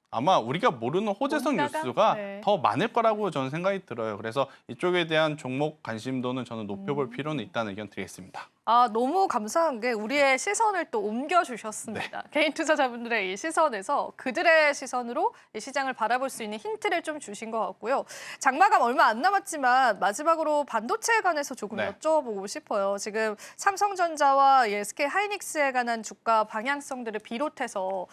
아마 우리가 모르는 호재성 뭔가가? 뉴스가 네. 더 많을 거라고 저는 생각이 들어요. 그래서 이쪽에 대한 종목 관심도는 저는 높여볼 필요는 있다는 의견 드리겠습니다. 너무 감사한 게 우리의 시선을 또 옮겨주셨습니다. 개인 투자자분들의 이 시선에서 그들의 시선으로 이 시장을 바라볼 수 있는 힌트를 좀 주신 것 같고요. 장마감 얼마 안 남았지만 마지막으로 반도체에 관해서 조금 네. 여쭤보고 싶어요. 지금 삼성전자와 이 SK 하이닉스에 관한 주가 방향성들을 비롯해서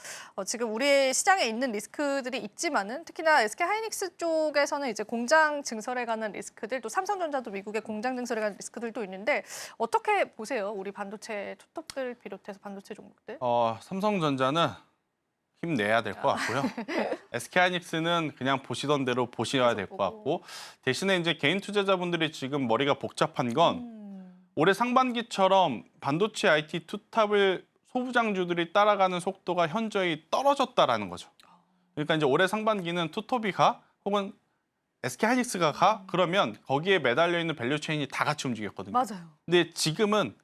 지금 우리 시장에 있는 리스크들이 있지만은 특히나 SK 하이닉스 쪽에서는 이제 공장 증설에 관한 리스크들, 또 삼성전자도 미국의 공장 증설에 관한 리스크들도 있는데 어떻게 보세요? 우리 반도체 투톱들 비롯해서 반도체 종목들. 삼성전자는 힘내야 될 것 같고요. SK하이닉스는 그냥 보시던 대로 보셔야 될 것 같고 대신에 이제 개인 투자자분들이 지금 머리가 복잡한 건 올해 상반기처럼 반도체 IT 투탑을 소부장주들이 따라가는 속도가 현저히 떨어졌다라는 거죠. 그러니까 이제 올해 상반기는 투톱이 가 혹은 SK하이닉스가 가 그러면 거기에 매달려 있는 밸류체인이 다 같이 움직였거든요. 맞아요. 근데 지금은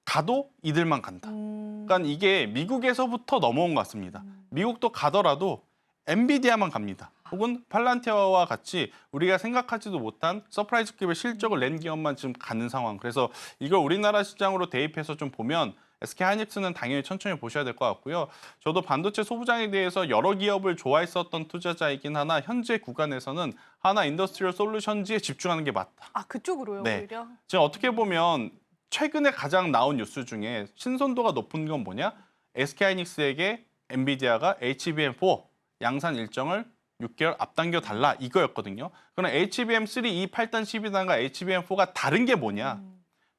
가도 이들만 간다. 그러니까 이게 미국에서부터 넘어온 것 같습니다. 미국도 가더라도 엔비디아만 갑니다. 혹은 팔란티아와 같이 우리가 생각하지도 못한 서프라이즈급의 실적을 낸 기업만 지금 가는 상황. 그래서 이걸 우리나라 시장으로 대입해서 좀 보면 SK하이닉스는 당연히 천천히 보셔야 될 것 같고요. 저도 반도체 소부장에 대해서 여러 기업을 좋아했었던 투자자이긴 하나 현재 구간에서는 하나 인더스트리얼 솔루션즈에 집중하는 게 맞다. 그쪽으로요, 네. 오히려? 지금 어떻게 보면 최근에 가장 나온 뉴스 중에 신선도가 높은 건 뭐냐? SK하이닉스에게 엔비디아가 HBM4 양산 일정을 6개월 앞당겨 달라 이거였거든요. 그럼 HBM3 이 8단 12단과 HBM4가 다른 게 뭐냐?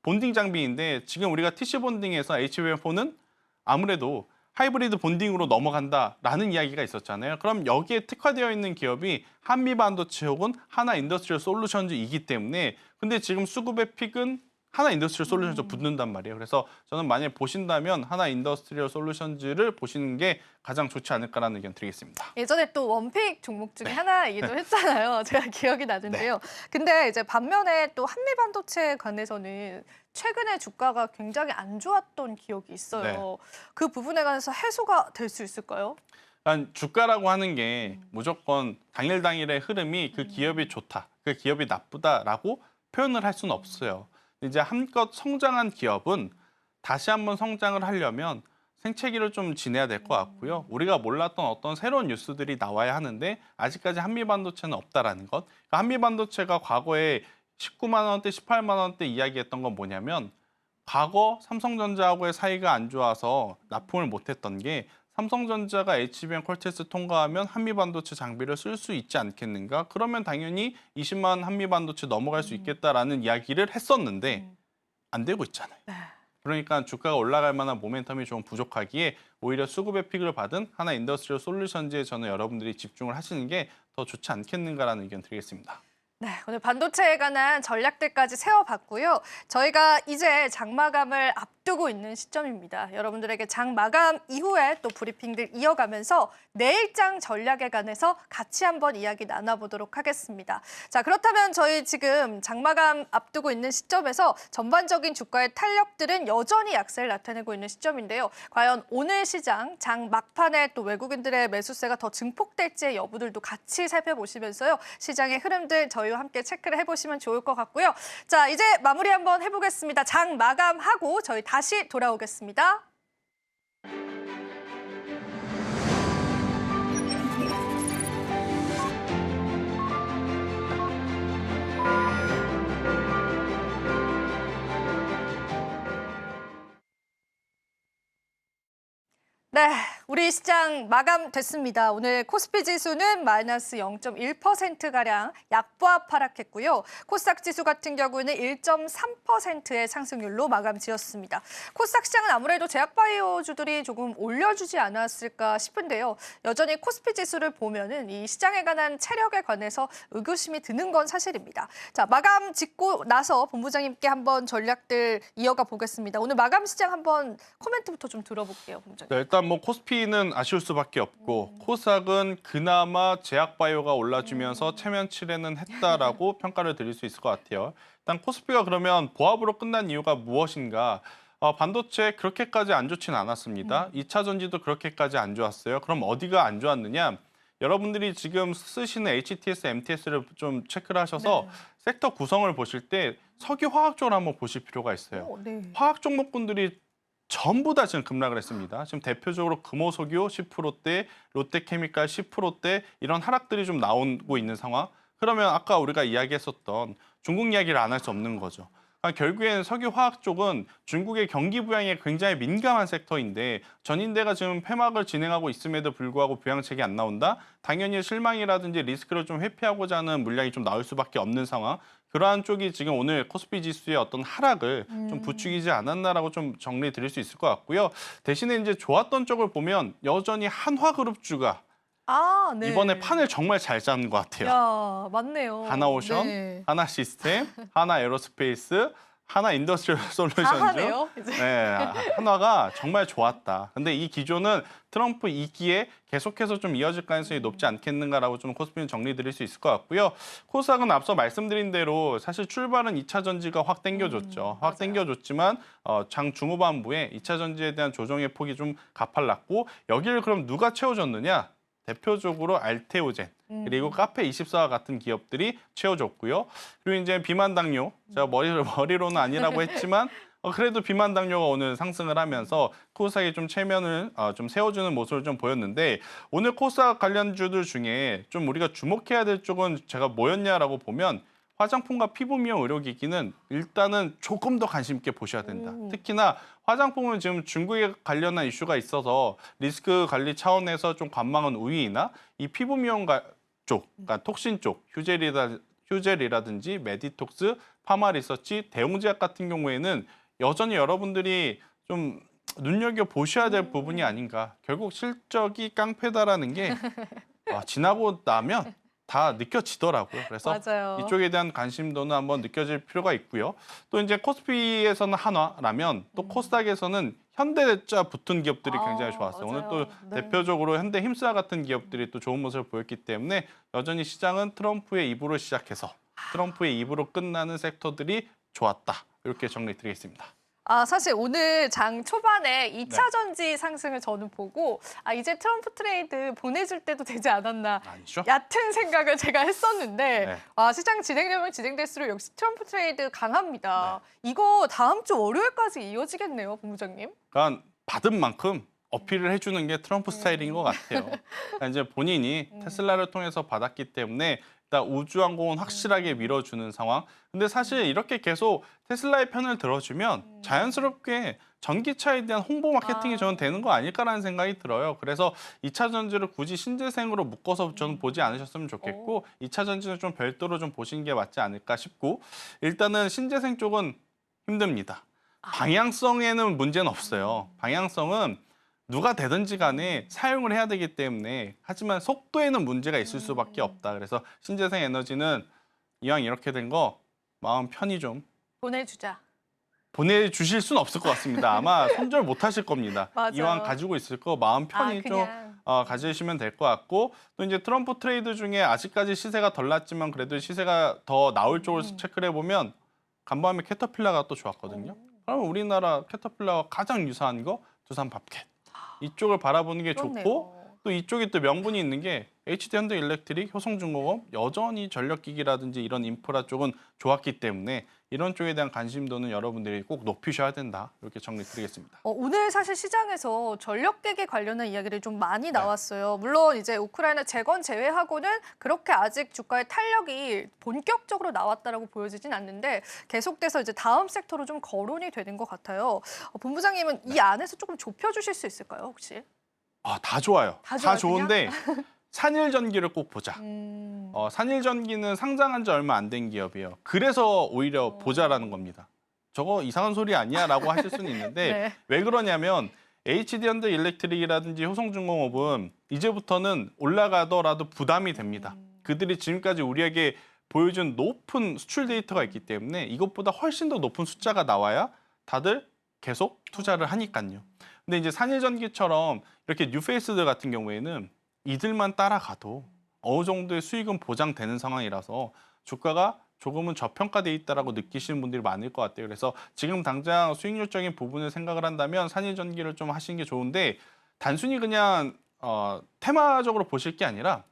본딩 장비인데 지금 우리가 TC 본딩에서 HBM4는 아무래도 하이브리드 본딩으로 넘어간다라는 이야기가 있었잖아요. 그럼 여기에 특화되어 있는 기업이 한미반도체 혹은 하나 인더스트리얼 솔루션즈이기 때문에 근데 지금 수급의 픽은 하나 인더스트리얼 솔루션즈 붙는단 말이에요. 그래서 저는 만약에 보신다면 하나 인더스트리얼 솔루션즈를 보시는 게 가장 좋지 않을까라는 의견 드리겠습니다. 예전에 또 원픽 종목 중에 하나이기도 했잖아요. 제가 기억이 나는데요. 근데 이제 반면에 또 한미반도체에 관해서는 최근에 주가가 굉장히 안 좋았던 기억이 있어요. 그 부분에 관해서 해소가 될 수 있을까요? 그러니까 주가라고 하는 게 무조건 당일의 흐름이 그 기업이 좋다, 그 기업이 나쁘다라고 표현을 할 수는 없어요. 이제 한껏 성장한 기업은 다시 한번 성장을 하려면 생채기를 좀 지내야 될 것 같고요. 우리가 몰랐던 어떤 새로운 뉴스들이 나와야 하는데 아직까지 한미반도체는 없다라는 것. 그러니까 한미반도체가 과거에 19만 원대, 18만 원대 이야기했던 건 뭐냐면 과거 삼성전자하고의 사이가 안 좋아서 납품을 못했던 게 삼성전자가 HBM 콜텍스 통과하면 한미반도체 장비를 쓸 수 있지 않겠는가? 그러면 당연히 20만 한미반도체 넘어갈 수 있겠다라는 이야기를 했었는데 안 되고 있잖아요. 그러니까 주가가 올라갈 만한 모멘텀이 좀 부족하기에 오히려 수급의 픽을 받은 하나 인더스트리얼 솔루션즈에 저는 여러분들이 집중을 하시는 게 더 좋지 않겠는가라는 의견 드리겠습니다. 네, 오늘 반도체에 관한 전략들까지 세워봤고요. 저희가 이제 장마감을 앞두고 있는 시점입니다. 여러분들에게 장마감 이후에 또 브리핑들 이어가면서 내일장 전략에 관해서 같이 한번 이야기 나눠보도록 하겠습니다. 자, 그렇다면 저희 지금 장마감 앞두고 있는 시점에서 전반적인 주가의 탄력들은 여전히 약세를 나타내고 있는 시점인데요. 과연 오늘 시장 장 막판에 또 외국인들의 매수세가 더 증폭될지의 여부들도 같이 살펴보시면서요. 시장의 흐름들 저희와 함께 체크를 해보시면 좋을 것 같고요. 자, 이제 마무리 한번 해보겠습니다. 장 마감하고 저희 다시 돌아오겠습니다. 네, 우리 시장 마감됐습니다. 오늘 코스피 지수는 마이너스 0.1%가량 약보합 하락했고요. 코스닥 지수 같은 경우는 1.3%의 상승률로 마감 지었습니다. 코스닥 시장은 아무래도 제약바이오주들이 조금 올려주지 않았을까 싶은데요. 여전히 코스피 지수를 보면은 이 시장에 관한 체력에 관해서 의구심이 드는 건 사실입니다. 자, 마감 짓고 나서 본부장님께 한번 전략들 이어가 보겠습니다. 오늘 마감 시장 한번 코멘트부터 좀 들어볼게요, 본부장님. 네, 일단 뭐 코스피는 아쉬울 수밖에 없고 코스닥은 그나마 제약바이오가 올라주면서 체면치레는 했다라고 평가를 드릴 수 있을 것 같아요. 일단 코스피가 그러면 보합으로 끝난 이유가 무엇인가? 반도체 그렇게까지 안 좋지는 않았습니다. 2차 전지도 그렇게까지 안 좋았어요. 그럼 어디가 안 좋았느냐? 여러분들이 지금 쓰시는 HTS, MTS를 좀 체크를 하셔서 섹터 구성을 보실 때 석유 화학 쪽을 한번 보실 필요가 있어요. 화학 종목군들이 전부 다 지금 급락을 했습니다. 지금 대표적으로 금호석유 10%대, 롯데케미칼 10%대 이런 하락들이 좀 나오고 있는 상황. 그러면 아까 우리가 이야기했었던 중국 이야기를 안 할 수 없는 거죠. 결국에는 석유화학 쪽은 중국의 경기 부양에 굉장히 민감한 섹터인데 전인대가 지금 폐막을 진행하고 있음에도 불구하고 부양책이 안 나온다? 당연히 실망이라든지 리스크를 좀 회피하고자 하는 물량이 좀 나올 수밖에 없는 상황. 그러한 쪽이 지금 오늘 코스피 지수의 어떤 하락을 좀 부추기지 않았나라고 좀 정리 드릴 수 있을 것 같고요. 대신에 이제 좋았던 쪽을 보면 여전히 한화그룹주가 네. 이번에 판을 정말 잘 짜는 것 같아요. 야, 맞네요. 하나오션, 네. 하나시스템, 하나에어로스페이스, 하나인더스트리얼 솔루션즈. 하네요. 네, 한화가 정말 좋았다. 근데 이 기조는 트럼프 2기에 계속해서 좀 이어질 가능성이 높지 않겠는가라고 좀 코스피는 정리드릴 수 있을 것 같고요. 코스닥은 앞서 말씀드린 대로 사실 출발은 2차 전지가 확 땡겨줬죠. 확 땡겨줬지만 장 중후반부에 2차 전지에 대한 조정의 폭이 좀 가팔랐고 여기를 그럼 누가 채워줬느냐? 대표적으로 알테오젠 그리고 카페24와 같은 기업들이 채워줬고요. 그리고 이제 비만 당뇨, 제가 머리로는 아니라고 했지만 그래도 비만 당뇨가 오늘 상승을 하면서 코스닥이 좀 체면을 좀 세워주는 모습을 좀 보였는데 오늘 코스닥 관련주들 중에 좀 우리가 주목해야 될 쪽은 제가 뭐였냐라고 보면 화장품과 피부 미용 의료기기는 일단은 조금 더 관심 있게 보셔야 된다. 특히나 화장품은 지금 중국에 관련한 이슈가 있어서 리스크 관리 차원에서 좀 관망은 우위이나 이 피부 미용 쪽, 그러니까 톡신 쪽, 휴젤이라든지 메디톡스, 파마리서치, 대웅제약 같은 경우에는 여전히 여러분들이 좀 눈여겨보셔야 될 부분이 아닌가. 결국 실적이 깡패다라는 게 지나고 나면 다 느껴지더라고요. 그래서 맞아요. 이쪽에 대한 관심도는 한번 느껴질 필요가 있고요. 또 이제 코스피에서는 한화라면 또 코스닥에서는 현대자 붙은 기업들이 굉장히 좋았어요. 맞아요. 오늘 또 대표적으로 현대힘사 같은 기업들이 또 좋은 모습을 보였기 때문에 여전히 시장은 트럼프의 2부로 시작해서 트럼프의 2부로 끝나는 섹터들이 좋았다. 이렇게 정리드리겠습니다. 사실 오늘 장 초반에 2차 전지 상승을 저는 보고 이제 트럼프 트레이드 보내줄 때도 되지 않았나 아니죠? 얕은 생각을 제가 했었는데 네. 시장 진행되면 진행될수록 역시 트럼프 트레이드 강합니다. 이거 다음 주 월요일까지 이어지겠네요, 본부장님. 그러니까 받은 만큼 어필을 해주는 게 트럼프 스타일인 것 같아요. 그러니까 이제 본인이 테슬라를 통해서 받았기 때문에 일단 우주항공은 확실하게 밀어주는 상황. 근데 사실 이렇게 계속 테슬라의 편을 들어주면 자연스럽게 전기차에 대한 홍보 마케팅이 저는 되는 거 아닐까라는 생각이 들어요. 그래서 2차 전지를 굳이 신재생으로 묶어서 저는 보지 않으셨으면 좋겠고 2차 전지는 좀 별도로 좀 보시는 게 맞지 않을까 싶고 일단은 신재생 쪽은 힘듭니다. 방향성에는 문제는 없어요. 방향성은 누가 되든지 간에 사용을 해야 되기 때문에 하지만 속도에는 문제가 있을 수밖에 없다. 그래서 신재생 에너지는 이왕 이렇게 된 거 마음 편히 좀 보내주자. 보내주실 수는 없을 것 같습니다. 아마 손절 못 하실 겁니다. 맞아요. 이왕 가지고 있을 거 마음 편히 좀 그냥. 가지시면 될 것 같고 또 이제 트럼프 트레이드 중에 아직까지 시세가 덜 났지만 그래도 시세가 더 나올 쪽을 체크를 해보면 간밤에 캐터필라가 또 좋았거든요. 그러면 우리나라 캐터필라와 가장 유사한 거 두산 밥켓. 이쪽을 바라보는 게 그렇네요. 좋고 또 이쪽이 또 명분이 있는 게 HD현대일렉트릭, 효성중공업 여전히 전력기기라든지 이런 인프라 쪽은 좋았기 때문에 이런 쪽에 대한 관심도는 여러분들이 꼭 높이셔야 된다. 이렇게 정리드리겠습니다. 오늘 사실 시장에서 전력계기 관련한 이야기를 좀 많이 나왔어요. 물론 이제 우크라이나 재건 제외하고는 그렇게 아직 주가의 탄력이 본격적으로 나왔다라고 보여지진 않는데 계속돼서 이제 다음 섹터로 좀 거론이 되는 것 같아요. 본부장님은 이 안에서 조금 좁혀주실 수 있을까요, 혹시? 다 좋아요. 다 다 좋아요, 좋은데 산일전기를 꼭 보자. 음. 산일전기는 상장한 지 얼마 안 된 기업이에요. 그래서 오히려 보자라는 겁니다. 저거 이상한 소리 아니야라고 하실 수는 있는데 네. 왜 그러냐면 HD현대일렉트릭이라든지 효성중공업은 이제부터는 올라가더라도 부담이 됩니다. 그들이 지금까지 우리에게 보여준 높은 수출 데이터가 있기 때문에 이것보다 훨씬 더 높은 숫자가 나와야 다들 계속 투자를 하니까요. 근데 이제 산일전기처럼 이렇게 뉴페이스들 같은 경우에는 이들만 따라가도 어느 정도의 수익은 보장되는 상황이라서 주가가 조금은 저평가돼 있다라고 느끼시는 분들이 많을 것 같아요. 그래서 지금 당장 수익률적인 부분을 생각을 한다면 산일전기를 좀 하시는 게 좋은데 단순히 그냥 테마적으로 보실 게 아니라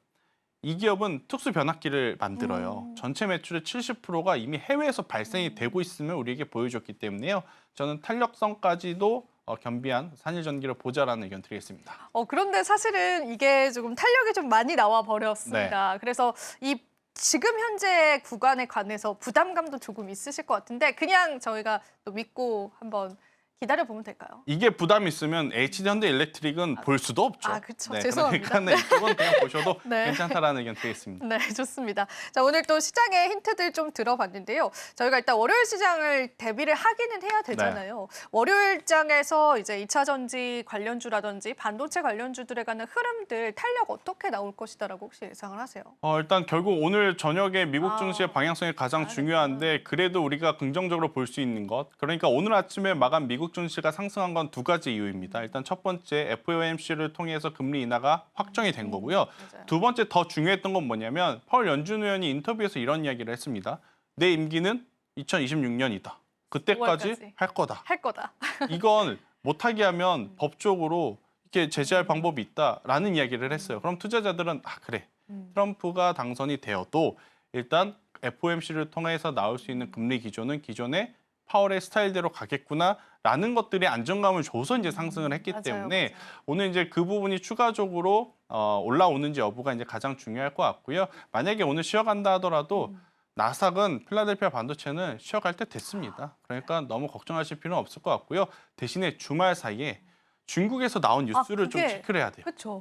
이 기업은 특수 변압기를 만들어요. 전체 매출의 70%가 이미 해외에서 발생이 되고 있음을 우리에게 보여줬기 때문에요. 저는 탄력성까지도 겸비한 산일전기를 보자라는 의견 드리겠습니다. 그런데 사실은 이게 조금 탄력이 좀 많이 나와 버렸습니다. 그래서 이 지금 현재 구간에 관해서 부담감도 조금 있으실 것 같은데 그냥 저희가 또 믿고 한번 기다려보면 될까요? 이게 부담이 있으면 HD현대일렉트릭은 볼 수도 없죠. 그렇죠. 죄송합니다. 그러니까 이쪽은 그냥 보셔도 네. 괜찮다라는 의견 드리겠습니다. 네, 좋습니다. 자, 오늘 또 시장의 힌트들 좀 들어봤는데요. 저희가 일단 월요일 시장을 대비를 하기는 해야 되잖아요. 월요일장에서 이제 2차 전지 관련주라든지 반도체 관련주들에 관한 흐름들 탄력 어떻게 나올 것이다라고 혹시 예상을 하세요? 일단 결국 오늘 저녁에 미국 증시의 방향성이 가장 중요한데 그래도 우리가 긍정적으로 볼 수 있는 것. 그러니까 오늘 아침에 마감 미국 증시가 상승한 건 두 가지 이유입니다. 일단 첫 번째 FOMC를 통해서 금리 인하가 확정이 된 거고요. 맞아요. 두 번째 더 중요했던 건 뭐냐면 파월 연준 의원이 인터뷰에서 이런 이야기를 했습니다. 내 임기는 2026년이다. 그때까지 5월까지. 할 거다. 할 거다. 이건 못하게 하면 법적으로 이렇게 제재할 방법이 있다라는 이야기를 했어요. 그럼 투자자들은 그래. 트럼프가 당선이 되어도 일단 FOMC를 통해서 나올 수 있는 금리 기조는 기존의 파월의 스타일대로 가겠구나라는 것들이 안정감을 줘서 이제 상승을 했기 때문에 오늘 이제 그 부분이 추가적으로 올라오는지 여부가 이제 가장 중요할 것 같고요. 만약에 오늘 쉬어간다 하더라도 나스닥은 필라델피아 반도체는 쉬어갈 때 됐습니다. 그러니까 너무 걱정하실 필요는 없을 것 같고요. 대신에 주말 사이에 중국에서 나온 뉴스를 좀 체크를 해야 돼요. 그렇죠.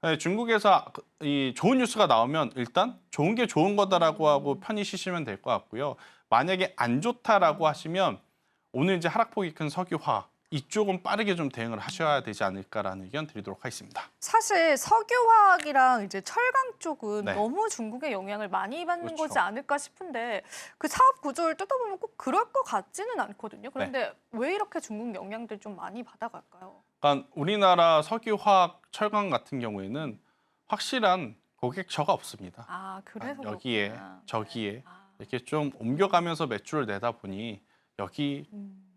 네, 중국에서 이 좋은 뉴스가 나오면 일단 좋은 게 좋은 거다라고 하고 편히 쉬시면 될 것 같고요. 만약에 안 좋다라고 하시면 오늘 이제 하락폭이 큰 석유화학 이쪽은 빠르게 좀 대응을 하셔야 되지 않을까라는 의견 드리도록 하겠습니다. 사실 석유화학이랑 이제 철강 쪽은 네. 너무 중국의 영향을 많이 받는 그렇죠. 거지 않을까 싶은데 그 사업 구조를 뜯어보면 꼭 그럴 것 같지는 않거든요. 그런데 왜 이렇게 중국 영향들 좀 많이 받아갈까요? 그러니까 우리나라 석유화학 철강 같은 경우에는 확실한 고객처가 없습니다. 그래서 여기에 그렇구나. 저기에 이렇게 좀 옮겨가면서 매출을 내다 보니 여기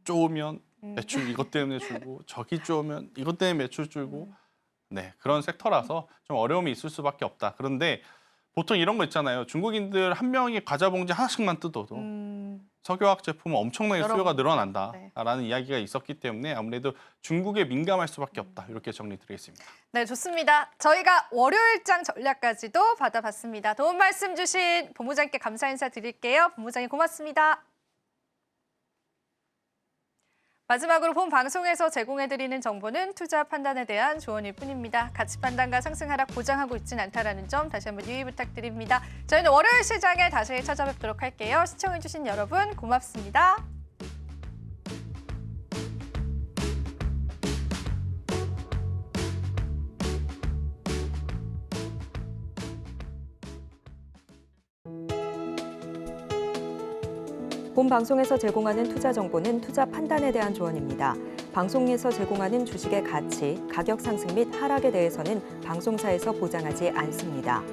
좋으면 매출 이것 때문에 줄고 저기 쪼면 이것 때문에 매출 줄고 네, 그런 섹터라서 좀 어려움이 있을 수밖에 없다. 그런데 보통 이런 거 있잖아요. 중국인들 한 명이 과자 봉지 하나씩만 뜯어도 석유화학 제품은 엄청나게 여러 수요가 번. 늘어난다라는 이야기가 있었기 때문에 아무래도 중국에 민감할 수밖에 없다. 이렇게 정리드리겠습니다. 네, 좋습니다. 저희가 월요일장 전략까지도 받아봤습니다. 도움 말씀 주신 본부장님께 감사 인사 드릴게요. 본부장님 고맙습니다. 마지막으로 본 방송에서 제공해드리는 정보는 투자 판단에 대한 조언일 뿐입니다. 가치 판단과 상승 하락 보장하고 있진 않다는 점 다시 한번 유의 부탁드립니다. 저희는 월요일 시장에 다시 찾아뵙도록 할게요. 시청해주신 여러분 고맙습니다. 본 방송에서 제공하는 투자 정보는 투자 판단에 대한 조언입니다. 방송에서 제공하는 주식의 가치, 가격 상승 및 하락에 대해서는 방송사에서 보장하지 않습니다.